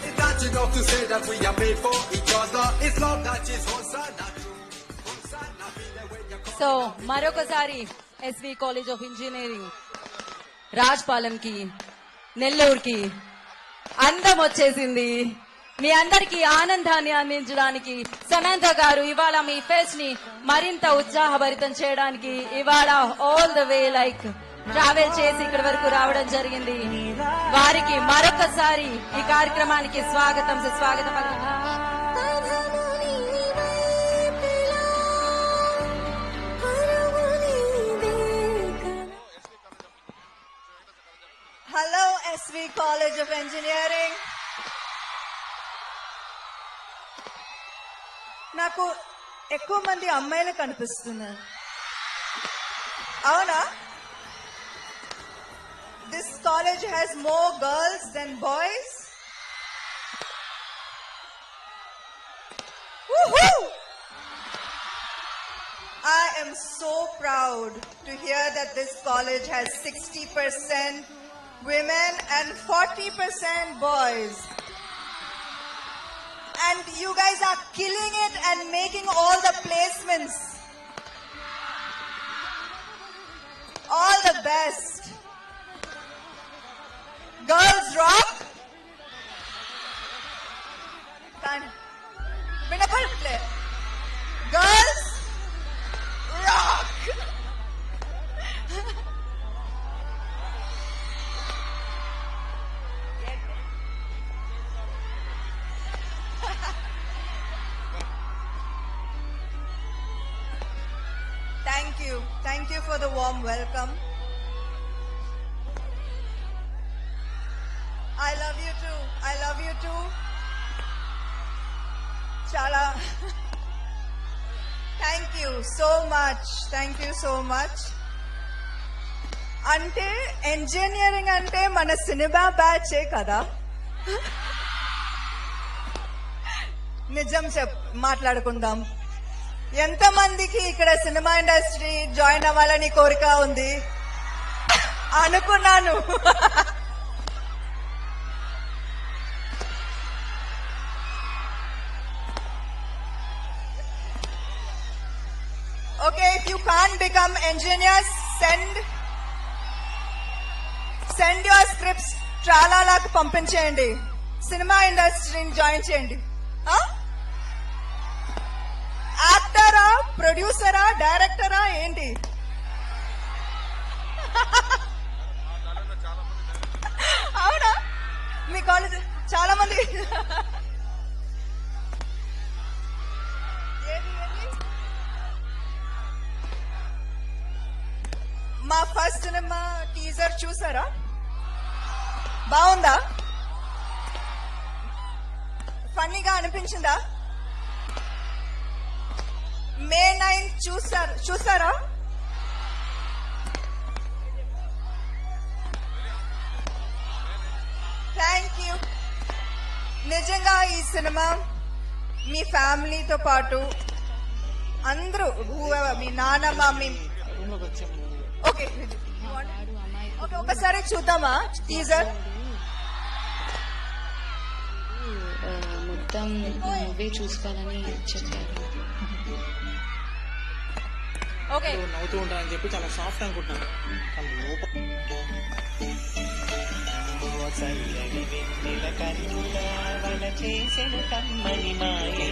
It's not enough to say that we are made for each other. It's love that is Hosanna true. Hosanna feeling when you come. So మరొకసారి SV college of engineering రాజ్పాలెంకి, నెల్లూరుకి అందం వచ్చేసింది. మీ అందరికీ ఆనందాన్ని అందించడానికి సమంత గారు ఇవాళ మీ pest ని మరింత ఉత్సాహభరితం చేయడానికి ఇవాళ all the way like travel చేసి ఇక్కడి వరకు రావడం జరిగింది. వారికి మరొకసారి ఈ కార్యక్రమానికి స్వాగతం సుస్వాగతం. Hello SV college of engineering. నాకు ఎక్కువ మంది అమ్మాయిలు కనిపిస్తున్నారు, అవునా? This college has more girls than boys. I am so proud to hear that this college has 60% women and 40% boys. And you guys are killing it and making all the placements. All the best. Girls rock. Girls rock. Thank you for the warm welcome. I love you too. Chala. Thank you so much. అంటే engineering అంటే మన cinema బ్యాచే కదా. నిజం మాట్లాడుకుందాం. ఎంతమందికి ఇక్కడ cinema industry join అవ్వాలని కోరిక ఉంది అనుకున్నాను. Okay, engineers, send your scripts ట్రాలాలకు పంపించేయండి. సినిమా ఇండస్ట్రీని జాయిన్ చేయండి. యాక్టరా, ప్రొడ్యూసరా, డైరెక్టరా ఏంటి? అవునా? మీ కాలేజ్ చాలా మంది మా ఫస్ట్ సినిమా టీజర్ చూసారా? బాగుందా? ఫన్నీగా అనిపించిందా? మే 9 చూసారా? Thank you. నిజంగా ఈ సినిమా మీ ఫ్యామిలీతో పాటు అందరూ, మీ నాన్నమ్మ, మీ ఓకే ఒకసారి చూద్దామా టీజర్? మొత్తం నువ్వే చూసుకోవాలని చెప్పారు. ఓకే, నవ్వుతూ ఉంటానని చెప్పి చాలా సాఫ్ట్ అనుకుంటున్నాను.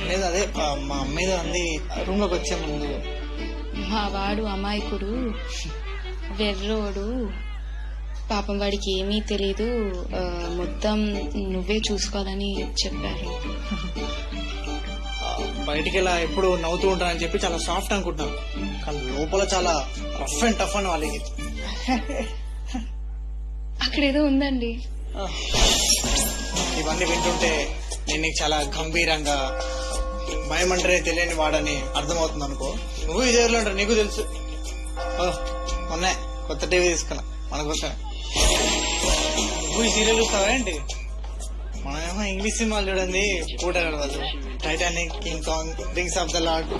కానీ అదే మా అమ్మాయి అంది రూమ్ లోకి వచ్చే ముందు, మా వాడు అమాయకుడు, వెర్రోడు, పాపం వాడికి ఏమీ తెలీదు, మొత్తం నువ్వే చూసుకోవాలని చెప్పారు. బయటికి ఇలా ఎప్పుడు నవ్వుతూ ఉంటానని చెప్పి చాలా సాఫ్ట్ అనుకుంటున్నాను. కానీ లోపల చాలా రఫ్ అండ్ టఫ్ అని వాళ్ళకి. అక్కడేదో ఉందండి. ఇవన్నీ వింటుంటే నేను నీకు చాలా గంభీరంగా భయం అంటే తెలియని వాడని అర్థమవుతుంది అనుకో. నువ్వు విజయవాడలో ఉంటావు, నీకు తెలుసు. మొన్నే కొత్త టీవీ తీసుకున్నా మన కోసం. నువ్వు ఈ సీరియల్ చూస్తావా ఏంటి? మనమేమో ఇంగ్లీష్ సినిమాలు చూడండి, పూట గడవదు. Titanic, King Kong, Rings of the Lord.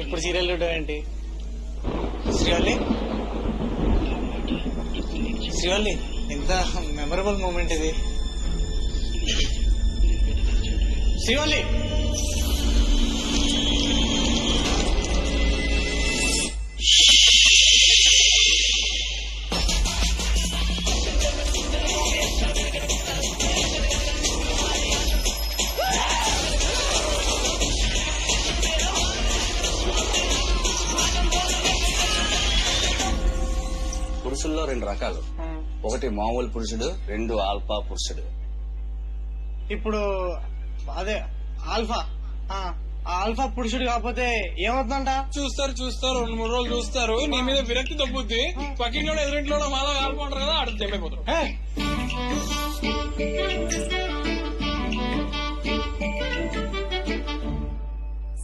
ఇప్పుడు సీరియల్ చూడడం ఏంటి? శ్రీవల్లి ఎంత మెమరబుల్ మూమెంట్ ఇది. శ్రీవల్లి, పురుషుల్లో 2 రకాలు. ఒకటి మామూలు పురుషుడు, 2 ఆల్ఫా పురుషుడు. ఇప్పుడు అదే ఆల్ఫా ఆల్ఫా పురుషుడు కాకపోతే ఏమవుతుందంట? చూస్తారు 2-3 రోజులు చూస్తారు, నీ మీద విరక్తి తగ్గుద్ది. పక్కింట్లో ఎదురింట్లో మాలా కాల్పంటారు కదా, అడుగు తెమ్మైపోతారు.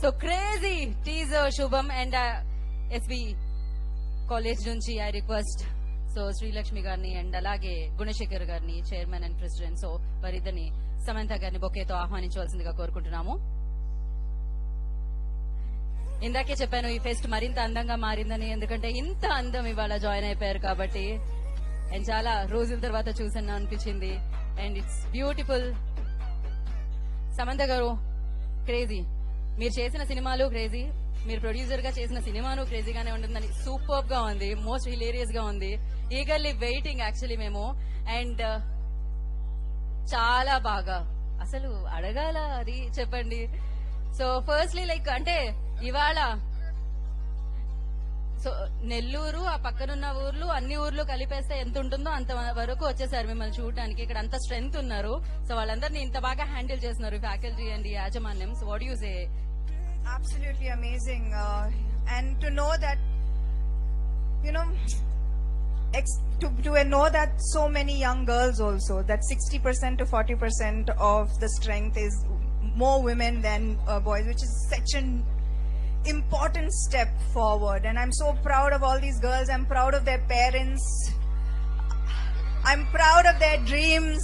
సో క్రేజీ టీజర్ శుభం. అండ్ ఎస్వి కాలేజ్ నుంచి ఐ రిక్వెస్ట్ సో శ్రీలక్ష్మి గారిని అండ్ అలాగే గుణశేఖర్ గారిని, చైర్మన్ అండ్ ప్రెసిడెంట్, సో వారిద్దరిని సమంత గారిని బొకేతో ఆహ్వానించవలసిందిగా కోరుకుంటున్నాము. ఇందాకే చెప్పాను ఈ ఫెస్ట్ మరింత అందంగా మారిందని, ఎందుకంటే ఇంత అందం ఇవాళ జాయిన్ అయిపోయారు కాబట్టి. అండ్ చాలా రోజుల తర్వాత చూసన్నా అనిపించింది. And it's beautiful. సమంత గారు క్రేజీ, మీరు చేసిన సినిమాలు క్రేజీ, మీరు ప్రొడ్యూసర్ గా చేసిన సినిమాను క్రేజీగానే ఉంటుందని. సూపర్ గా ఉంది, మోస్ట్ హిలేరియస్ గా ఉంది. ఈగర్లీ వెయిటింగ్ యాక్చువల్లీ మేము. అండ్ చాలా బాగా, అసలు అడగాల అది చెప్పండి. సో ఫస్ట్లీ లైక్ అంటే ఇవాళ సో నెల్లూరు ఆ పక్కనున్న ఊర్లు అన్ని ఊర్లు కలిపేస్తే ఎంత ఉంటుందో అంత వరకు వచ్చేసారు మిమ్మల్ని చూడడానికి. ఇక్కడ అంత స్ట్రెంగ్త్ ఉన్నారు. సో వాళ్ళందరినీ ఇంత బాగా హ్యాండిల్ చేస్తున్నారు ఫ్యాకల్టీ అండ్ యాజమాన్యం. So what you say? Absolutely amazing. And to know that, you know, to know that so many young girls also, that 60% to 40% of the strength is more women than boys, which is such an important step forward. And I'm so proud of all these girls. I'm proud of their parents. I'm proud of their dreams.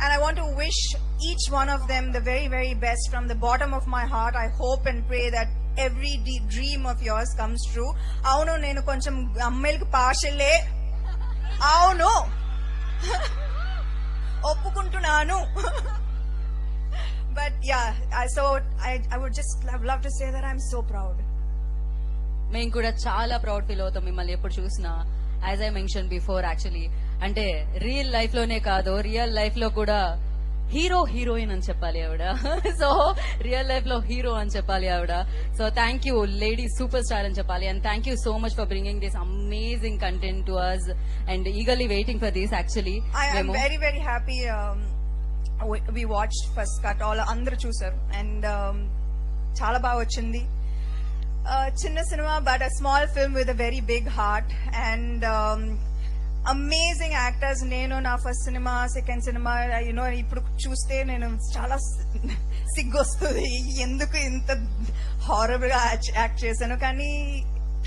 And I want to wish each one of them the very, very best from the bottom of my heart. I hope and pray that every dream of yours comes true. Avunu nenu koncham ammailku partially avunu oppukuntunanu. But yeah, I would just love to say that I'm so proud. మేము కూడా చాలా proud feel అవుతాం మిమ్మల్ని ఎప్పుడు చూసినా. As I mention before, actually అంటే real life లోనే కాదు, రియల్ లైఫ్ లో కూడా హీరోయిన్ అని చెప్పాలి ఆవిడ. సో రియల్ లైఫ్ లో హీరో అని చెప్పాలి ఆవిడ. So thank you lady super star అని చెప్పాలి. And thank you so much for bringing this amazing content to us and eagerly waiting for this. Actually I am very very happy. We watched first cut, all అందరూ చూసారు and చాలా బాగా వచ్చింది. చిన్న cinema but a small film with a very big heart and amazing actors. నేను నా first cinema, second cinema ఇప్పుడు చూస్తే నేను చాలా సిగ్గొస్తుంది, ఎందుకు ఇంత హారబుల్ గా యాక్ట్ చేశాను. కానీ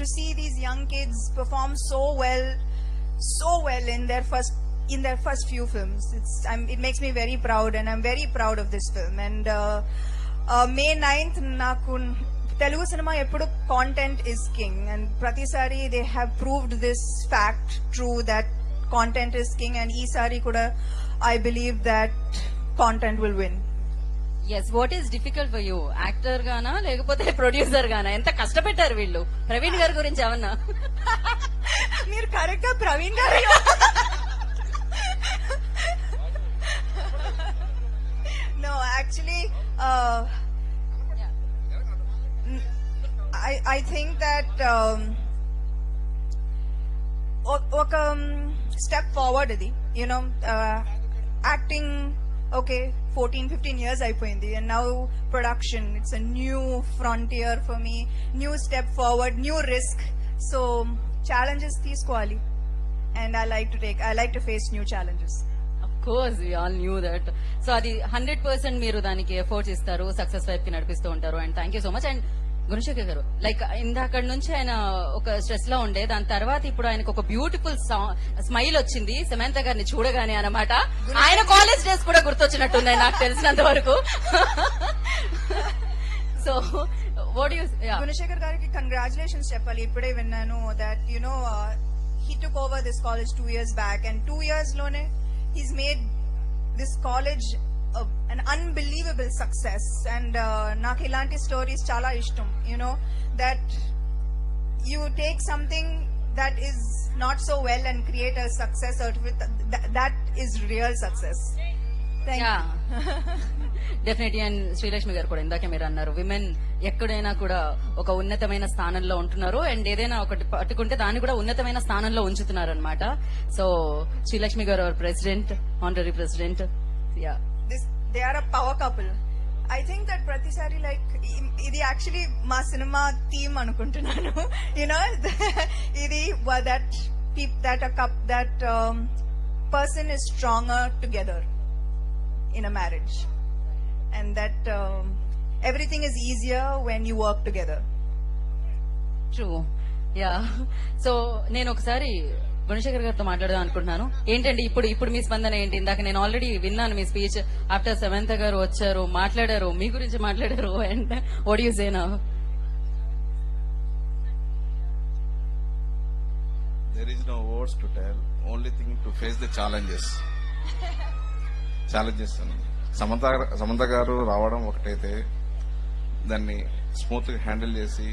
to see these young kids perform so well in their first few films, it makes me very proud and I'm very proud of this film. And May 9th నాకు తెలుగు సినిమా ఎప్పుడు కాంటెంట్ ఇస్ కింగ్ అండ్ ప్రతిసారి they have proved this fact true that content is king and ఈసారి కూడా I believe that content will win. Yes, what is difficult for you, actor గానా లేకపోతే producer గానా? ఎంత కష్టపెట్టారు వీళ్ళు. ప్రవీణ్ గారి గురించి ఏమన్నా? మీరు కరెక్ట్ గా ప్రవీణ్ గారు no actually I think that ఒక స్టెప్ ఫార్వర్డ్ ఇది, యాక్టింగ్ ఓకే 14-15 years అయిపోయింది and now production, it's a new frontier for me, new step forward, new risk, so challenges తీసుకోవాలి and I like to face new challenges. Of course, we all knew that. So అది 100% మీరు దానికి efforts ఇస్తారు, success వైపు కి నడిపిస్తూ ఉంటారు. And thank you so much. And Gunasekhar గారు, లైక్ ఇందాక నుంచి ఆయన ఒక స్ట్రెస్ లో ఉండే, దాని తర్వాత ఇప్పుడు ఆయనకు ఒక బ్యూటిఫుల్ స్మైల్ వచ్చింది సమంత గారిని చూడగానే అన్నమాట. ఆయన కాలేజ్ డేస్ కూడా గుర్తొచ్చినట్టుంది నాకు తెలిసినంత వరకు. సో గుణశేఖర్ గారికి కంగ్రాచులేషన్స్ చెప్పాలి. ఇప్పుడే విన్నాను that he took over this college 2 years back and 2 years lone he's made this college an unbelievable success and నాకు ఇలాంటి స్టోరీస్ చాలా ఇష్టం. that you take something that is not so well and create a success out of it. That is real success. Thank you. Definitely. And Srilakshmi గారు కూడా ఇందాకే మీరు అన్నారు, women ఎక్కడైనా కూడా ఒక ఉన్నతమైన స్థానంలో ఉంటున్నారు అండ్ ఏదైనా ఒకటి పట్టుకుంటే దాన్ని కూడా ఉన్నతమైన స్థానంలో ఉంచుతున్నారు అనమాట. సో శ్రీలక్ష్మి గారు hour president, honorary president. They are a power couple. I think that pratisari like ఇది యాక్చువల్లీ మా సినిమా థీమ్ అనుకుంటున్నాను. ఇది that person is stronger together in a marriage and that everything is easier when you work together. True. Yeah. So నేను ఒకసారి గుణశేఖర్ గారితో మాట్లాడదాం అనుకుంటున్నాను. ఏంటండి ఇప్పుడు మీ స్పందన ఏంటి? ఇందాక నేను ఆల్రెడీ విన్నాను మీ స్పీచ్. ఆఫ్టర్ సమంత గారు వచ్చారు, మాట్లాడారు, మీ గురించి మాట్లాడారు. And what you say now? There is no words to tell, only thing to face the challenges. Samantha గారు రావడం ఒకటైతే దాన్ని స్మూత్ గా హ్యాండిల్ చేసి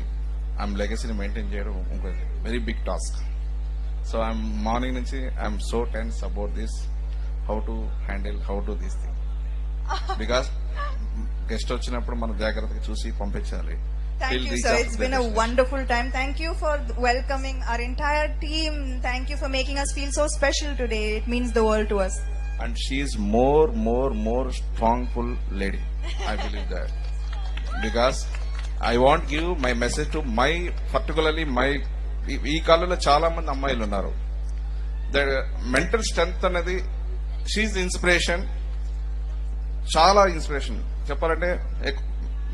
ఆమె లెగసీని మెయింటైన్ చేయడం ఇంకోటి very big task. So I'm morning నుంచి I'm so tense about this, how to handle, how to this thing. Because guest వచ్చినప్పుడు మనం జాగ్రత్తగా చూసి పంపించాలి. Thank you, sir. It's been a wonderful time. Thank you for welcoming our entire team. Thank you for making us feel so special today. It means the world to us. And she is more strongful lady. I believe that. Because I want give my message to particularly ఈ కాలంలో చాలా మంది అమ్మాయిలు ఉన్నారు. The mental strength అనేది she's inspiration, చాలా inspiration. చెప్పాలంటే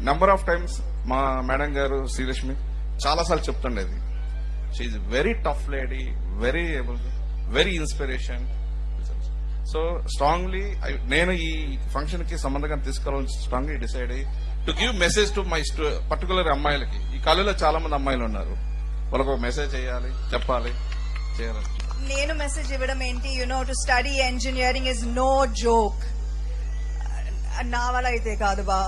number of times మా మేడం గారు శ్రీలక్ష్మి చాలాసార్లు చెప్తుండేది, she's very tough lady, very inspiration. So strongly నేను ఈ ఫంక్షన్ కి సంబంధంగా తీసుకోవాలని స్ట్రాంగ్లీ డిసైడ్ అయ్యి to give message to my particular అమ్మాయిలకి. ఈ కాలంలో చాలా మంది అమ్మాయిలు ఉన్నారు, వాళ్ళకు ఒక మెసేజ్ చేయాలి, చెప్పాలి, చేయాలి. నేను మెసేజ్ ఇవ్వడం ఏంటి, to study engineering is no joke. నా వల్ల అయితే కాదు బా,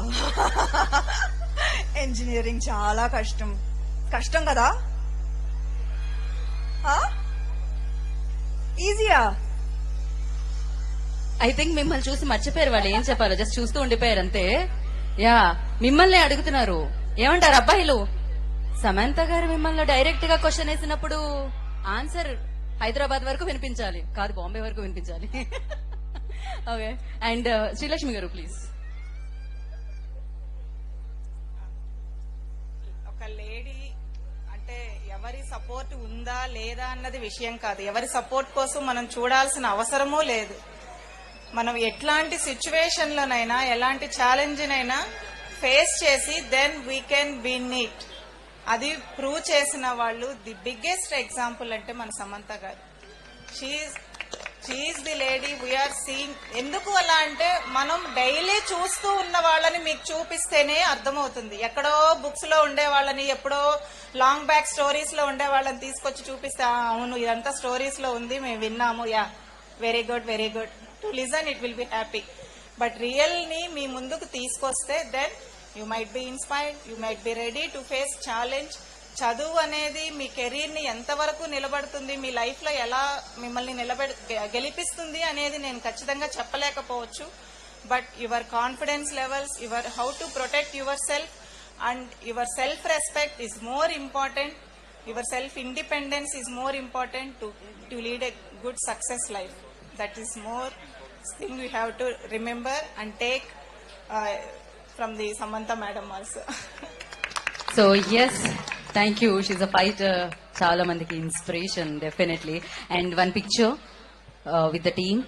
ఇంజనీరింగ్ చాలా కష్టం కదా. ఈజీయా? ఐ థింక్ మిమ్మల్ని చూసి మర్చిపోయారు వాళ్ళు ఏం చెప్పాలో, జస్ట్ చూస్తూ ఉండిపోయారు అంతే. యా, మిమ్మల్ని అడుగుతున్నారు. ఏమంటారు అబ్బాయిలు? సమంత గారు మిమ్మల్ని డైరెక్ట్ గా క్వశ్చన్ వేసినప్పుడు ఆన్సర్ హైదరాబాద్ వరకు వినిపించాలి, కాదు బాంబే వరకు వినిపించాలి. ఓకే, అండ్ శ్రీలక్ష్మి గారు ప్లీజ్. ఒక లేడీ అంటే ఎవరి సపోర్ట్ ఉందా లేదా అన్నది విషయం కాదు. ఎవరి సపోర్ట్ కోసం మనం చూడాల్సిన అవసరమూ లేదు. మనం ఎట్లాంటి సిచ్యువేషన్ లోనైనా ఎలాంటి ఛాలెంజ్ నైనా ఫేస్ చేసి then we can win it. అది ప్రూవ్ చేసిన వాళ్ళు ది బిగ్గెస్ట్ ఎగ్జాంపుల్ అంటే మన సమంత గారు. She's the lady we're seeing. ఎందుకు అలా అంటే మనం డైలీ చూస్తూ ఉన్న వాళ్ళని మీకు చూపిస్తేనే అర్థమవుతుంది. ఎక్కడో బుక్స్ లో ఉండే వాళ్ళని, ఎప్పుడో లాంగ్ బ్యాక్ స్టోరీస్ లో ఉండే వాళ్ళని తీసుకొచ్చి చూపిస్తే అవును ఇదంతా స్టోరీస్ లో ఉంది, మేము విన్నాము, yeah very good very good to listen, it will be happy. But real ని మీ ముందుకు తీసుకొస్తే then you might be inspired, you might be ready to face challenge. చదువు అనేది మీ కెరీర్ ని ఎంతవరకు నిలబడుతుంది, మీ లైఫ్ లో ఎలా మిమ్మల్ని గెలిపిస్తుంది అనేది నేను ఖచ్చితంగా చెప్పలేకపోవచ్చు. But your confidence levels, your how to protect yourself and your self respect is more important. Your self independence is more important to lead a good success life. That is more thing you have to remember and take from the Samantha madam also. So yes, thank you. She's a fighter. Chala mandiki inspiration definitely. And one picture with the team,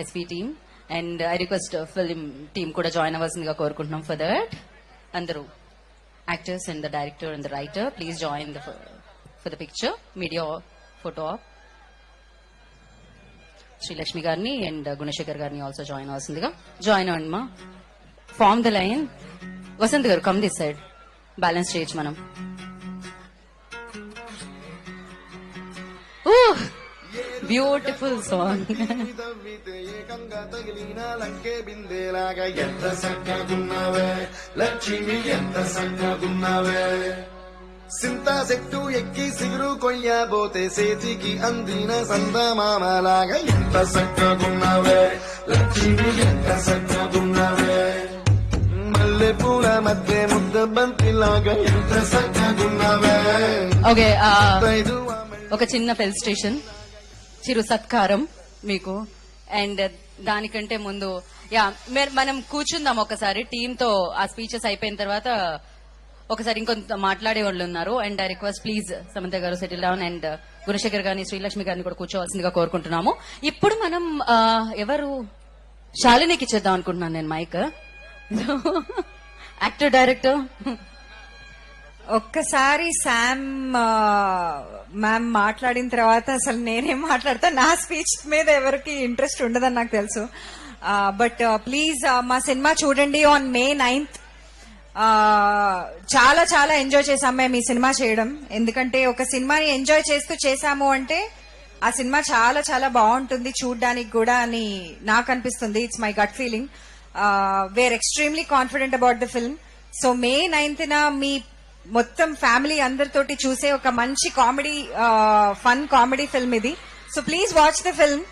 SV team. And I request film team kuda join avvasindiga korukuntunnam for that. Andaru actors and the director and the writer, please join for the picture. Media photo op. Sri Lakshmi garni and Gunashekar garni also join avvasindiga. Join on ma. Form the line. Vasant garu, come this side. Balance stage manam. Ooh, beautiful song. సింతా సెట్టు ఎక్కి సిగురు కొయ్యబోతే సేతికి అందిన సందమామలాగా ఎంత సక్కగున్నావే లక్ష్మి, ఎంత సక్కగున్నావే మల్లెపూల మధ్య ముద్ద బంతిలాగా ఎంత సక్కగున్నావే. ఓకే, ఒక చిన్న ఫెలిసిటేషన్, చిరు సత్కారం మీకు. అండ్ దానికంటే ముందు మనం కూర్చుందాం ఒకసారి టీమ్ తో. ఆ స్పీచెస్ అయిపోయిన తర్వాత ఒకసారి ఇంకొంత మాట్లాడే వాళ్ళు ఉన్నారు. And I request please Samantha గారు సెటిల్ డౌన్, అండ్ గుణశేఖర్ గారిని, శ్రీలక్ష్మి గారిని కూడా కూర్చోవలసిందిగా కోరుకుంటున్నాము. ఇప్పుడు మనం ఎవరు శాలినికి ఇచ్చేద్దాం అనుకుంటున్నాను నేను మైక్. యాక్టర్ డైరెక్టర్ ఒక్కసారి శామ్ మ్యామ్ మాట్లాడిన తర్వాత అసలు నేనేం మాట్లాడతా, నా స్పీచ్ మీద ఎవరికి ఇంట్రెస్ట్ ఉండదని నాకు తెలుసు. బట్ ప్లీజ్ మా సినిమా చూడండి ఆన్ May 9th. చాలా చాలా ఎంజాయ్ చేసాం మేము ఈ సినిమా చేయడం. ఎందుకంటే ఒక సినిమాని ఎంజాయ్ చేస్తూ చేశాము అంటే ఆ సినిమా చాలా చాలా బాగుంటుంది చూడ్డానికి కూడా అని నాకు అనిపిస్తుంది. It's my gut feeling. We're extremely confident about the film. So May 9th మీ మొత్తం ఫ్యామిలీ అందరితోటి చూసే ఒక మంచి కామెడీ, ఫన్ కామెడీ ఫిల్మ్ ఇది. So please watch the film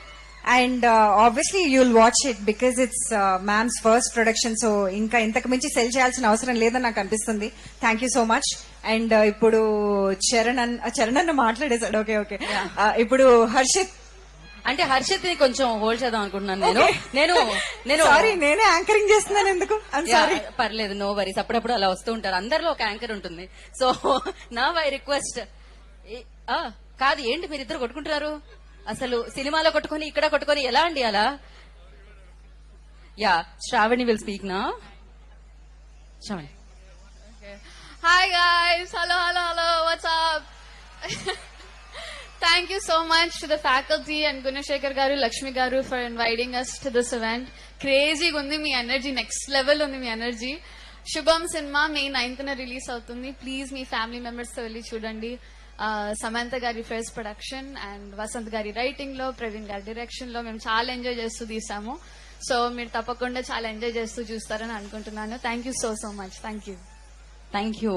and obviously you'll watch it because it's ma'am's first production. So ఇంకా ఇంతకు మించి సెల్ చేయాల్సిన అవసరం లేదని నాకు అనిపిస్తుంది. Thank you so much. And ఇప్పుడు చరణ్ అన్న మాట్లాడేశాడు. ఓకే ఓకే, ఇప్పుడు హర్షిత్. అంటే హర్షిత్ ని కొంచెం హోల్డ్ చేద్దాం అనుకుంటున్నాను నేను. సారీ, నేనే యాంకరింగ్ చేస్తున్నాను. ఎందుకు? సారీ. పర్లేదు, నో వరీస్. అప్పుడప్పుడు అలా వస్తూ ఉంటారు, అందరిలో ఒక యాంకర్ ఉంటుంది. సో నా ఐ రిక్వెస్ట్. కాదు, ఏంటి మీరిద్దరు కొట్టుకుంటున్నారు? అసలు సినిమాలో కొట్టుకొని ఇక్కడ కొట్టుకొని ఎలా అండి అలా? యా, శ్రావణి విల్ స్పీక్ నా. Shravani. Hi guys, hello, what's up? Thank you so much to the faculty and Gunashekar garu, Lakshmi garu for inviting us to this event. Crazy gundi me energy, next level ఉంది మీ energy. Shubham cinema May 9th na release అవుతుంది. Please me family members తో వెళ్ళి చూడండి. సమంత గారి first production and Vasant గారి writing లో, ప్రవీణ్ గారి direction లో మేము చాలా ఎంజాయ్ చేస్తూ తీసాము. సో మీరు తప్పకుండా చాలా ఎంజాయ్ చేస్తూ చూస్తారని అనుకుంటున్నాను. Thank you so much. Thank you. Thank you.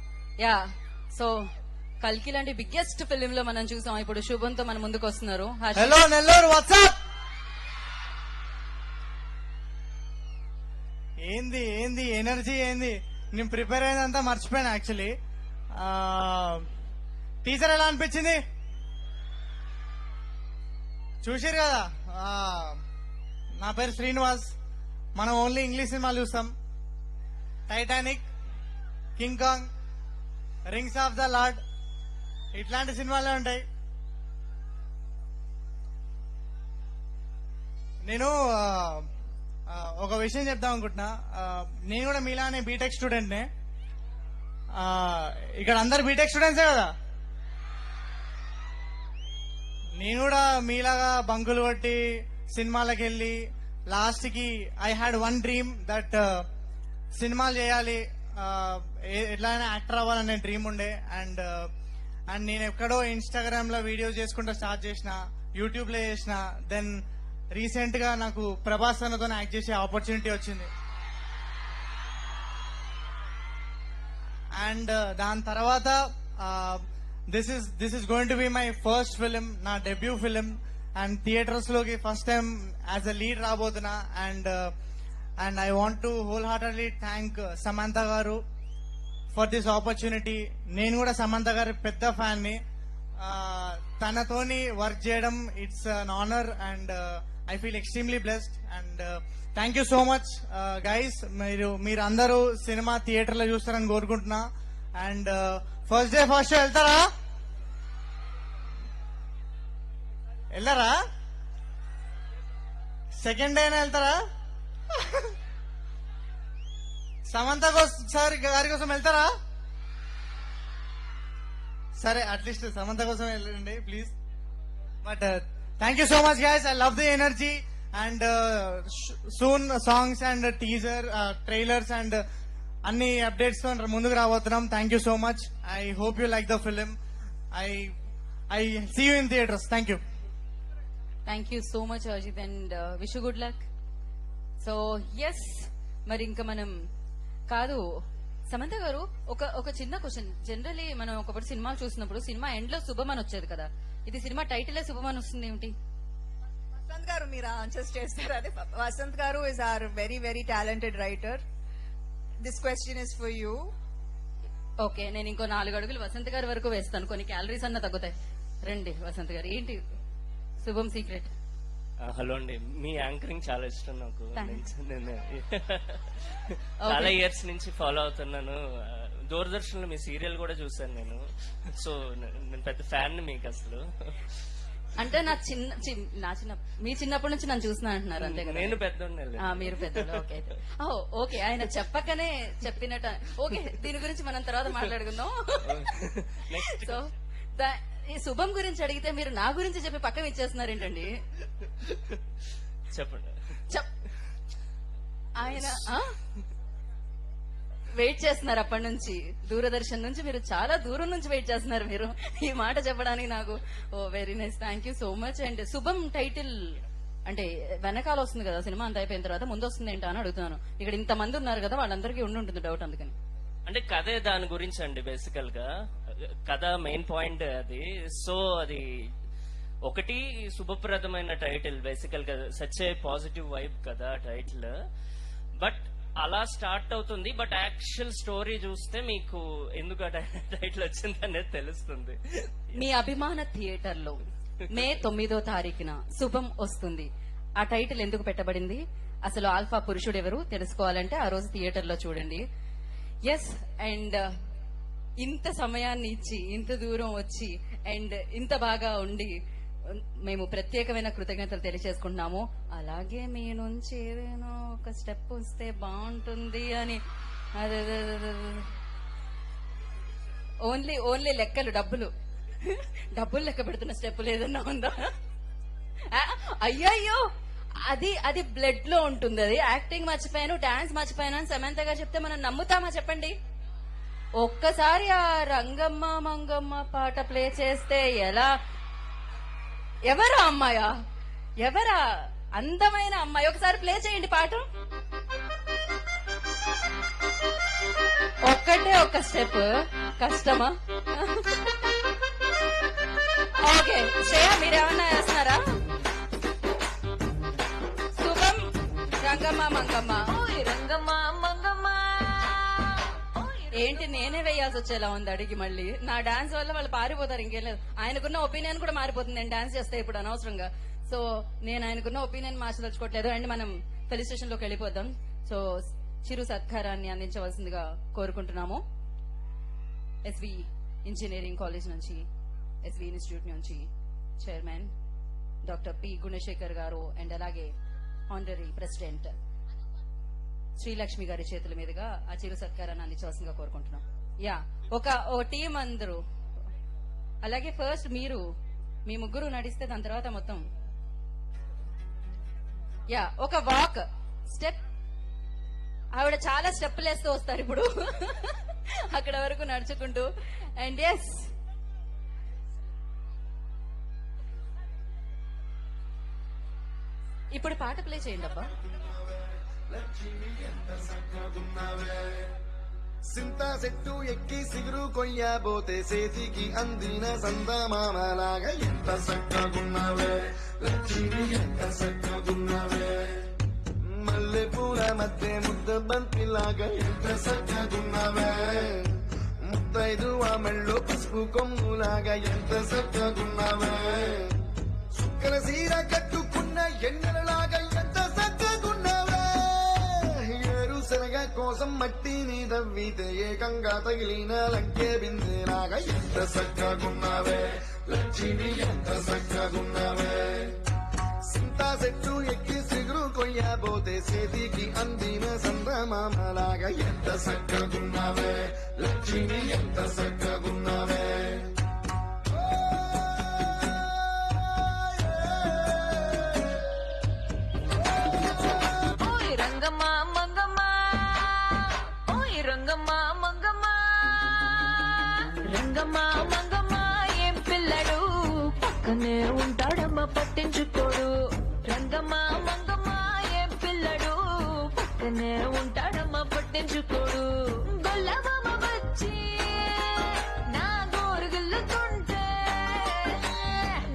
Yeah so కల్కి లాంటి బిగ్గెస్ట్ ఫిలిం లో మనం చూసాం. ఇప్పుడు శుభంతో మన ముందుకు వస్తున్నారు. Hello Nellore WhatsApp. ఏంది ఎనర్జీ ఏంది? నేను ప్రిపేర్ అయినంతా మర్చిపోయాను యాక్చువల్లీ. టీచర్ ఎలా అనిపించింది? చూసారు కదా. నా పేరు శ్రీనివాస్. మనం ఓన్లీ ఇంగ్లీష్ సినిమాలు చూస్తాం. Titanic, King Kong, Rings of the lord ఇట్లాంటి సినిమాలే ఉంటాయి. నేను ఒక విషయం చెప్దాం అనుకుంటున్నా. నేను కూడా మీలానే బీటెక్ స్టూడెంట్నే. ఇక్కడ అందరు బీటెక్ స్టూడెంట్సే కదా. నేను కూడా మీలాగా బంకులు కొట్టి సినిమాలకు వెళ్ళి లాస్ట్ కి I had one dream that సినిమాలు చేయాలి, ఎట్లయినా యాక్టర్ అవ్వాలనే డ్రీమ్ ఉండే. అండ్ నేను ఎక్కడో ఇన్స్టాగ్రామ్ లో వీడియోస్ చేసుకుంటూ స్టార్ట్ చేసిన, యూట్యూబ్ లో చేసిన. దెన్ రీసెంట్ గా నాకు ప్రభాస్ అన్నతో యాక్ట్ చేసే ఆపర్చునిటీ వచ్చింది. అండ్ దాని తర్వాత this is going to be my first film, నా డెబ్యూ ఫిలిం. అండ్ థియేటర్స్ లోకి first time as a lead రాబోతున్నా. And I want to wholeheartedly thank Samantha గారు ఫర్ దిస్ ఆపర్చునిటీ. నేను కూడా సమంత గారి పెద్ద ఫ్యాన్ ని. తనతోని వర్క్ చేయడం it's an honour and I feel extremely blessed. And thank you so much guys. మీరు అందరూ సినిమా థియేటర్ లో చూస్తారని కోరుకుంటున్నా. And first day first show వెళ్తారా? వెళ్ళరా? సెకండ్ డే అయినా వెళ్తారా? సమంత సార్ గారి కోసం వెళ్తారా? సరే, అట్లీస్ట్ సమంత కోసం వెళ్ళండి please. But thank you so much guys. I love the energy. And soon songs and teaser, trailers and అన్ని అప్డేట్స్ తో ముందుకు రాబోతున్నాం. Thank you so much. I hope you like the film. I see you in theaters. Thank you. Thank you so much Ajith and wish good luck. So yes, మరి ఇంకా మనం కాదు సమంత గారు, ఒక చిన్న క్వశ్చన్. జనరలీ మనం ఒకప్పుడు సినిమాలు చూసినప్పుడు సినిమా ఎండ్ లో శుభమని వచ్చేది కదా, ఇది సినిమా టైటిలే శుభమని వస్తుంది ఏమిటి? వసంత్ గారు మీరు ఆన్సర్స్ చేస్తారు. అదే వసంత్ గారు is are very very talented writer. This question is for you. Okay, నేను ఇంకో 4 అడుగులు వసంత్ గారి వరకు వేస్తాను, కొన్ని క్యాలరీస్ అన్న తగ్గుతాయి. రండి వసంత్ గారు, ఏంటి శుభం సీక్రెట్? హలో అండి, మీ యాంకరింగ్ చాలా ఇష్టం నాకు. Thanks. నేను చాలా ఇయర్స్ నుంచి ఫాలో అవుతున్నాను. దూరదర్శన్ లో మీ సీరియల్ కూడా చూసాను నేను. సో నేను పెద్ద ఫ్యాన్ మీకు అసలు. అంటే మీ చిన్నప్పటి నుంచి నన్ను చూస్తున్నా అంటున్నారు అంతే కదా? నేను పెద్దోడిని. మీరు పెద్దోళ్ళు. ఓకే ఓకే, ఆయన చెప్పకనే చెప్పినట్టు. ఓకే, దీని గురించి మనం తర్వాత మాట్లాడుకుందాం. సో ఈ శుభం గురించి అడిగితే మీరు నా గురించి చెప్పి పక్కన ఇచ్చేస్తున్నారు ఏంటండి? చెప్పండి. ఆయన వెయిట్ చేస్తున్నారు అప్పటి నుంచి, దూరదర్శన్ నుంచి మీరు చాలా దూరం నుంచి వెయిట్ చేస్తున్నారు మీరు ఈ మాట చెప్పడానికి నాకు. Oh very nice, thank you so much. And Subham title అంటే వెనకాల వస్తుంది కదా సినిమా అంతా అయిపోయిన తర్వాత, ముందు వస్తుంది ఏంటో అని అడుగుతున్నాను. ఇక్కడ ఇంత మంది ఉన్నారు కదా, వాళ్ళందరికీ ఉంటుంది డౌట్, అందుకని. అంటే కథే దాని గురించి అండి. బేసికల్ గా కథ మెయిన్ పాయింట్ అది. సో అది ఒకటి శుభప్రదమైన టైటిల్, బేసికల్ గా సచ్ ఏ పాజిటివ్ వైబ్ కదా టైటిల్. బట్ అలా స్టార్ట్ అవుతుంది. బట్ యాక్చువల్ స్టోరీ చూస్తే మీకు ఎందుకు టైటిల్ వచ్చింది అనేది తెలుస్తుంది. మీ అభిమాన థియేటర్ లో మే 9వ తారీఖున శుభం వస్తుంది. ఆ టైటిల్ ఎందుకు పెట్టబడింది, అసలు ఆల్ఫా పురుషుడు ఎవరు తెలుసుకోవాలంటే ఆ రోజు థియేటర్ లో చూడండి. ఎస్, అండ్ ఇంత సమయాన్ని ఇచ్చి ఇంత దూరం వచ్చి అండ్ ఇంత బాగా ఉండి మేము ప్రత్యేకమైన కృతజ్ఞతలు తెలియజేసుకుంటున్నాము. అలాగే మీ నుంచి ఏదైనా ఒక స్టెప్ వస్తే బాగుంటుంది అని. అదే ఓన్లీ లెక్కలు, డబ్బులు లెక్క పెడుతున్న స్టెప్పులు ఏదన్నా ఉందా? అయ్యయ్యో, అది బ్లడ్ లో ఉంటుంది. అది యాక్టింగ్ మర్చిపోయాను, డాన్స్ మర్చిపోయాను అని సమంత గారు చెప్తే మనం నమ్ముతామా చెప్పండి? ఒక్కసారి ఆ రంగమ్మ మంగమ్మ పాట ప్లే చేస్తే ఎలా? ఎవరా అమ్మాయా? ఎవరా అందమైన అమ్మాయి? ఒకసారి ప్లే చేయండి పాట. ఒక్కటే ఒక స్టెప్ కష్టమా? ఓకే శ్రేయ మీరేమన్నా వేస్తున్నారా? శుభం రంగమ్మ మంగమ్మ. రంగమ్మ మంగమ్మ ఏంటి నేనే వేయాల్సి వచ్చేలా ఉంది అడిగి. మళ్ళీ నా డాన్స్ వల్ల వాళ్ళు పారిపోతారు, ఇంకేం లేదు. ఆయనకున్న ఒపీనియన్ కూడా మారిపోతుంది నేను డాన్స్ చేస్తే ఇప్పుడు అనవసరంగా. సో నేను ఆయనకున్న ఒపీనియన్ మార్చదలుచుకోవట్లేదు. అండ్ మనం పోలీస్ స్టేషన్ లోకి వెళ్ళిపోదాం. సో చిరు సత్కారాన్ని అందించవలసిందిగా కోరుకుంటున్నాము. ఎస్వి ఇంజనీరింగ్ కాలేజ్ నుంచి, ఎస్వి ఇన్స్టిట్యూట్ నుంచి చైర్మన్ డాక్టర్ పి గుణశేఖర్ గారు అండ్ అలాగే ఆనరరీ ప్రెసిడెంట్ శ్రీలక్ష్మి గారి చేతుల మీదుగా ఆ చిరు సత్కారాన్ని అందించవలసిందిగా కోరుకుంటున్నాం. యా ఓ టీం అందరూ, అలాగే ఫస్ట్ మీ ముగ్గురు నడిస్తే దాని తర్వాత మొత్తం. యా ఒక వాక్ స్టెప్, ఆవిడ చాలా స్టెప్పులు వేస్తూ వస్తారు ఇప్పుడు అక్కడ వరకు నడుచుకుంటూ. అండ్ ఎస్ ఇప్పుడు పాట ప్లే చేయండి అబ్బా. సింతా చెట్టు ఎక్కి సిగురు కొయ్యబోతే సేతికి అందిన సందమామలాగా ఎంత చక్కగున్నావే లక్ష్మి, ఎంత చక్కగున్నావే. మల్లె పూల మధ్య ముద్ద బంతిలాగా ఎంత చక్కగున్నావే. ముద్దైదు ఆ మెళ్ళు పసుపు కొమ్ములాగా ఎంత చక్కగున్నావే. చుక్కల సీర కట్టుకున్న ఎన్నెలలాగా ఎంత చక్కగున్నావే. ఏరుశనగ కోసం మట్టిని దవ్వితే ఏకంగా తగిలిన లంకే బిందెలాగా ఎంత చక్కగున్నావే లక్ష్మి, ఎంత చక్కగున్నావే. సింతా చెట్టు ఎక్కి సిగురు కొయ్యబోతే చేతికి అందిన సందమామలాగా ఎంత చక్కగున్నావే లక్ష్మి, ఎంత చక్కగున్నావే. రంగమ్మ మంగమ్మ, ఓయ్ రంగమ్మ మంగమ్మ, రంగమ్మ మంగమ్మ ఏం పిల్లడు పక్కనే ఉంటాడమ్మ పట్టించుకోడు. రంగమ్మ మంగమ్మ ఏం పిల్లడు పక్కనే ఉంటాడమ్మ పట్టించుకోడు. గొల్లబామ వచ్చి నా గోరు గిల్లుతుంటే,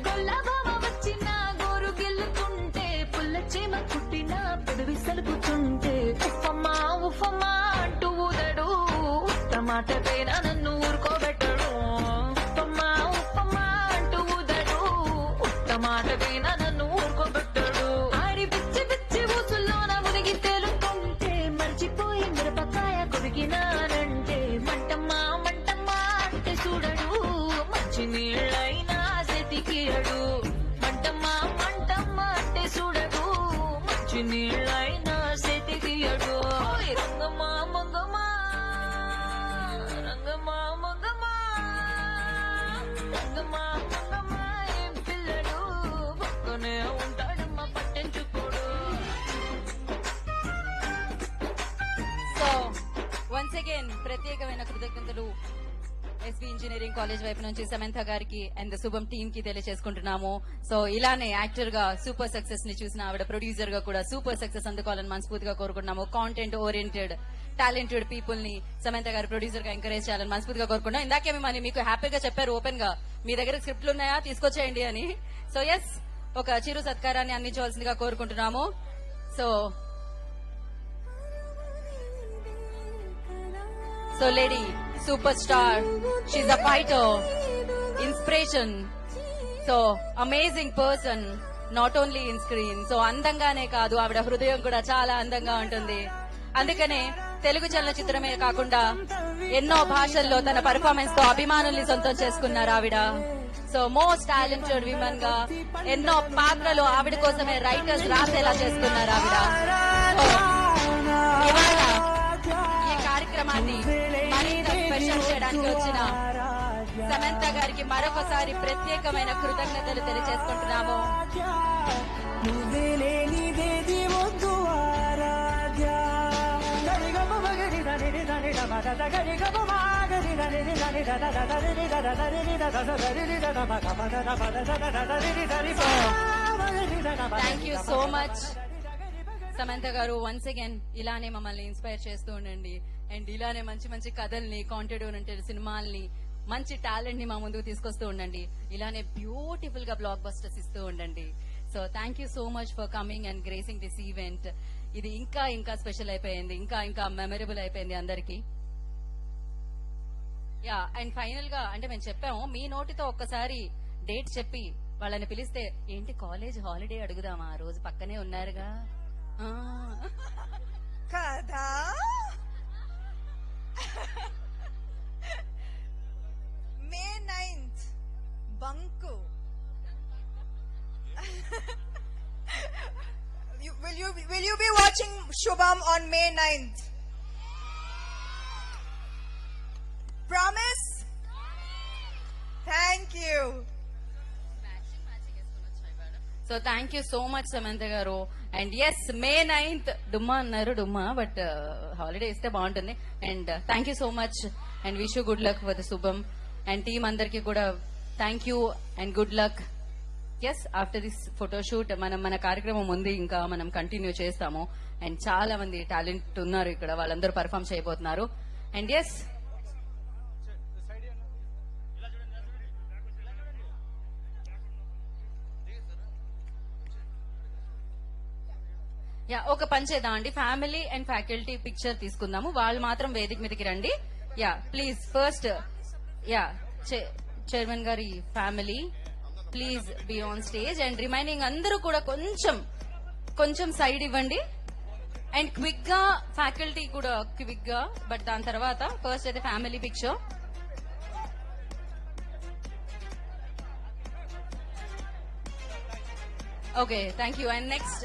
గొల్లబామ వచ్చి నా గోరు గిల్లుతుంటే, పుల్ల చీమ కుట్టిన పెదవి సలుపుతుంటే, ఉఫమ్మా ఉఫమ్మా అంటూ ఊదడు. టమాటపైన నన్ను ఊరుకోబెట్టడు. ఉఫమ్మా ఉఫమ్మా అంటూ ఊదడు. టమాటపైన నన్ను ఊరుకోబెట్టడు. ఆడి పిచ్చి పిచ్చి ఊసుల్లోన మునిగి తేలుతుంటే, మర్చిపోయి మిరపకాయ కొరికినానంటే, మంటమ్మా మంటమ్మా అంటే చూడడు. మంచి నీళ్ళైనా సెతికియడు. మంటమ్మా మంటమ్మా అంటే చూడడు. మంచి నీళ్ళైనా సెతికియడు. రంగమ్మ మంగమ్మ, రంగమ్మ మంగమ్మ, రంగమ్మ మంగమ్మ ఏం పిల్లడు పక్కనే ఉంటాడమ్మ పట్టించుకోడు. సో వన్స్ అగైన్ ప్రత్యేకమైన కృతజ్ఞతలు ఎస్వి ఇంజనీరింగ్ కాలేజ్ వైపు నుంచి సమంత గారికి అండ్ శుభం టీమ్ కి తెలియజేసుకుంటున్నాము. సో ఇలానే యాక్టర్ గా సూపర్ సక్సెస్ ని చూసిన ఆవిడ ప్రొడ్యూసర్ గా కూడా సూపర్ సక్సెస్ అందుకోవాలని మనస్ఫూర్తిగా కోరుకుంటున్నాము. కాంటెంట్ ఓరియంటెడ్ టాలెంటెడ్ పీపుల్ ని సమంత గారు ప్రొడ్యూసర్ గా ఎంకరేజ్ చేయాలని మనస్ఫూర్తిగా కోరుకుంటున్నాం. ఇందాకే మేము మీకు హ్యాపీగా చెప్పారు ఓపెన్ గా, మీ దగ్గర స్క్రిప్ట్లు ఉన్నాయా తీసుకొచ్చేయండి అని. సో ఎస్ ఒక చిరు సత్కారాన్ని అందించవలసిందిగా కోరుకుంటున్నాము. So lady super star, she's a fighter, inspiration, so amazing person not only in screen. So అందంగానే కాదు ఆవిడ హృదయం కూడా చాలా అందంగా ఉంటుంది. అందుకనే తెలుగు చలనచిత్రమే కాకుండా ఎన్నో భాషల్లో తన పర్ఫార్మెన్స్ తో అభిమానుల్ని సొంతం చేసుకున్నారు ఆవిడ. సో మోస్ట్ టాలెంటెడ్ విమెన్ గా ఎన్నో పాత్రలు ఆవిడ కోసమే రైటర్స్ రాసేలా చేసుకున్నారు ఆవిడ. ఇవాళ ఈ కార్యక్రమాన్ని మరింత స్పెషల్ చేయడానికి వచ్చిన సమంత గారికి మరొకసారి ప్రత్యేకమైన కృతజ్ఞతలు తెలియజేసుకుంటున్నాము. Thank you so much Samantha గారు. వన్స్ అగైన్ ఇలానే మమ్మల్ని ఇన్స్పైర్ చేస్తూ ఉండండి. అండ్ ఇలానే మంచి మంచి కథల్ని కాంటెంట్ ఓరియంటెడ్ సినిమాల్ని మంచి టాలెంట్ ని మా ముందుకు తీసుకొస్తూ ఉండండి. ఇలానే బ్యూటిఫుల్ గా బ్లాక్ బస్టర్స్ ఇస్తూ ఉండండి. So thank you so much for coming and gracing this event. ఇది ఇంకా ఇంకా స్పెషల్ అయిపోయింది, ఇంకా ఇంకా మెమరబుల్ అయిపోయింది అందరికి. యా, అండ్ ఫైనల్ గా అంటే మేము చెప్పాము, మీ నోటితో ఒక్కసారి డేట్ చెప్పి వాళ్ళని పిలిస్తే ఏంటి కాలేజ్ హాలిడే అడుగుదామా, ఆ రోజు పక్కనే ఉన్నారుగా కదా. May 9th, Banku. Will you be watching Shubham on May 9th? Promise? Thank you. So thank you so much Samantha గారు. అండ్ ఎస్, మే 9th డుమ్మా అన్నారు, డుమ్మా బట్ హాలిడే ఇస్తే బాగుంటుంది. And thank you so much and wish you good luck for the Shubham and team అందరికి కూడా thank you and good luck. Yes, after this photoshoot మన కార్యక్రమం ఉంది, ఇంకా మనం కంటిన్యూ చేస్తాము. అండ్ చాలా మంది టాలెంట్ ఉన్నారు ఇక్కడ, వాళ్ళందరూ పర్ఫామ్ చేయబోతున్నారు. అండ్ ఎస్, యా ఒక పని చేద్దాం అండి, ఫ్యామిలీ అండ్ ఫ్యాకల్టీ పిక్చర్ తీసుకుందాము. వాళ్ళు మాత్రం వేదిక మీదకి రండి. Yeah please, first yeah chairman గారి family please be on stage and remaining అందరూ కూడా కొంచెం సైడ్ ఇవ్వండి. అండ్ క్విక్ గా ఫ్యాకల్టీ కూడా క్విక్ గా, బట్ దాని తర్వాత ఫస్ట్ అయితే family picture. Okay, thank you. And next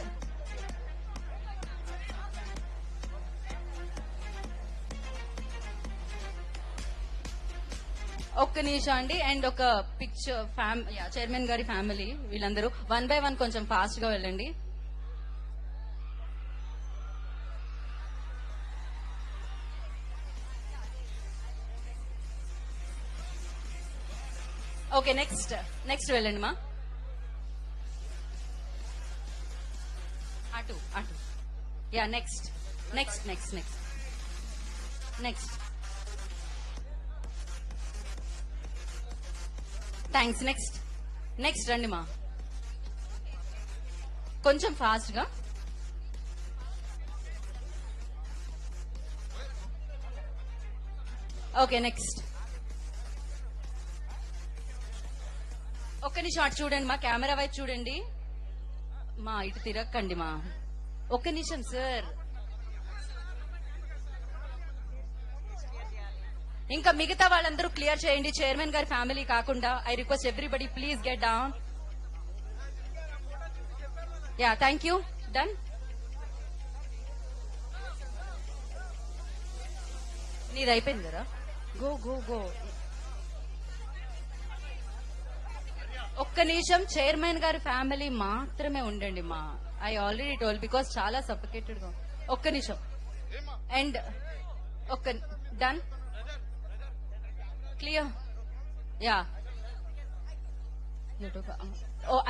ఒక్క నిమిషం అండి. అండ్ ఒక పిక్చర్ చైర్మన్ గారి ఫ్యామిలీ వీళ్ళందరూ 1 by 1 కొంచెం ఫాస్ట్ గా వెళ్ళండి. ఓకే, నెక్స్ట్ వెళ్ళండి మా. అటు యా, నెక్స్ట్ థ్యాంక్స్. నెక్స్ట్ రండి మా, కొంచెం ఫాస్ట్ గా. ఓకే, నెక్స్ట్ ఒక్క నిమిషం అటు చూడండి మా, కెమెరా వైపు చూడండి మా, ఇటు తిరగకండి మా, ఒక్క నిమిషం సార్. ఇంకా మిగతా వాళ్ళందరూ క్లియర్ చేయండి, చైర్మన్ గారి ఫ్యామిలీ కాకుండా. I request everybody please get down. Yeah, thank you. Done. నీది అయిపోయింది కదా, గో. ఒక్క నిమిషం, చైర్మన్ గారి ఫ్యామిలీ మాత్రమే ఉండండి మా. ఐ ఆల్రెడీ టోల్ బికాస్ చాలా సఫికేటెడ్ గా. ఒక్క నిమిషం. And done, clear. యా,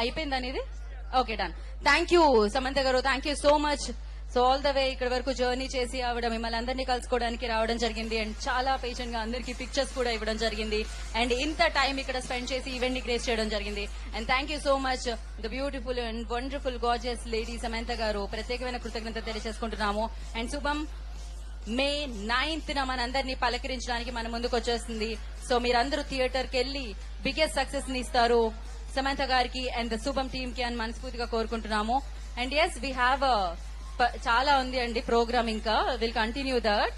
అయిపోయింది అనేది. Okay, done. Thank you Samantha గారు, thank you so much. So all the way ఇక్కడ వరకు జర్నీ చేసి ఆవిడ మిమ్మల్ని అందరినీ కలుసుకోవడానికి రావడం జరిగింది. అండ్ చాలా పేషెంట్ గా అందరికి పిక్చర్స్ కూడా ఇవ్వడం జరిగింది. అండ్ ఇంత టైం ఇక్కడ స్పెండ్ చేసి ఈవెంట్ ని గ్రేస్ చేయడం జరిగింది. And thank you so much the beautiful and wonderful gorgeous lady Samantha గారు. ప్రత్యేకమైన కృతజ్ఞత తెలియజేసుకుంటున్నాము. అండ్ శుభం మే 9th మనందరినీ పలకరించడానికి మన ముందుకు వచ్చేస్తుంది. సో మీరందరూ థియేటర్ కి వెళ్లి బిగ్గెస్ట్ సక్సెస్ ని ఇస్తారు సమంత గారికి అండ్ ద శుభం టీమ్ కి అని మనస్ఫూర్తిగా కోరుకుంటున్నాము. అండ్ ఎస్, వీ హ్యావ్ చాలా ఉంది అండి ప్రోగ్రామ్, ఇంకా will continue that.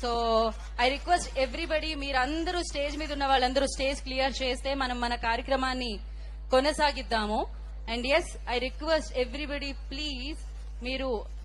So I request everybody, మీరందరూ స్టేజ్ మీద ఉన్న వాళ్ళందరూ స్టేజ్ క్లియర్ చేస్తే మనం మన కార్యక్రమాన్ని కొనసాగిద్దాము. And yes, I request everybody please మీరు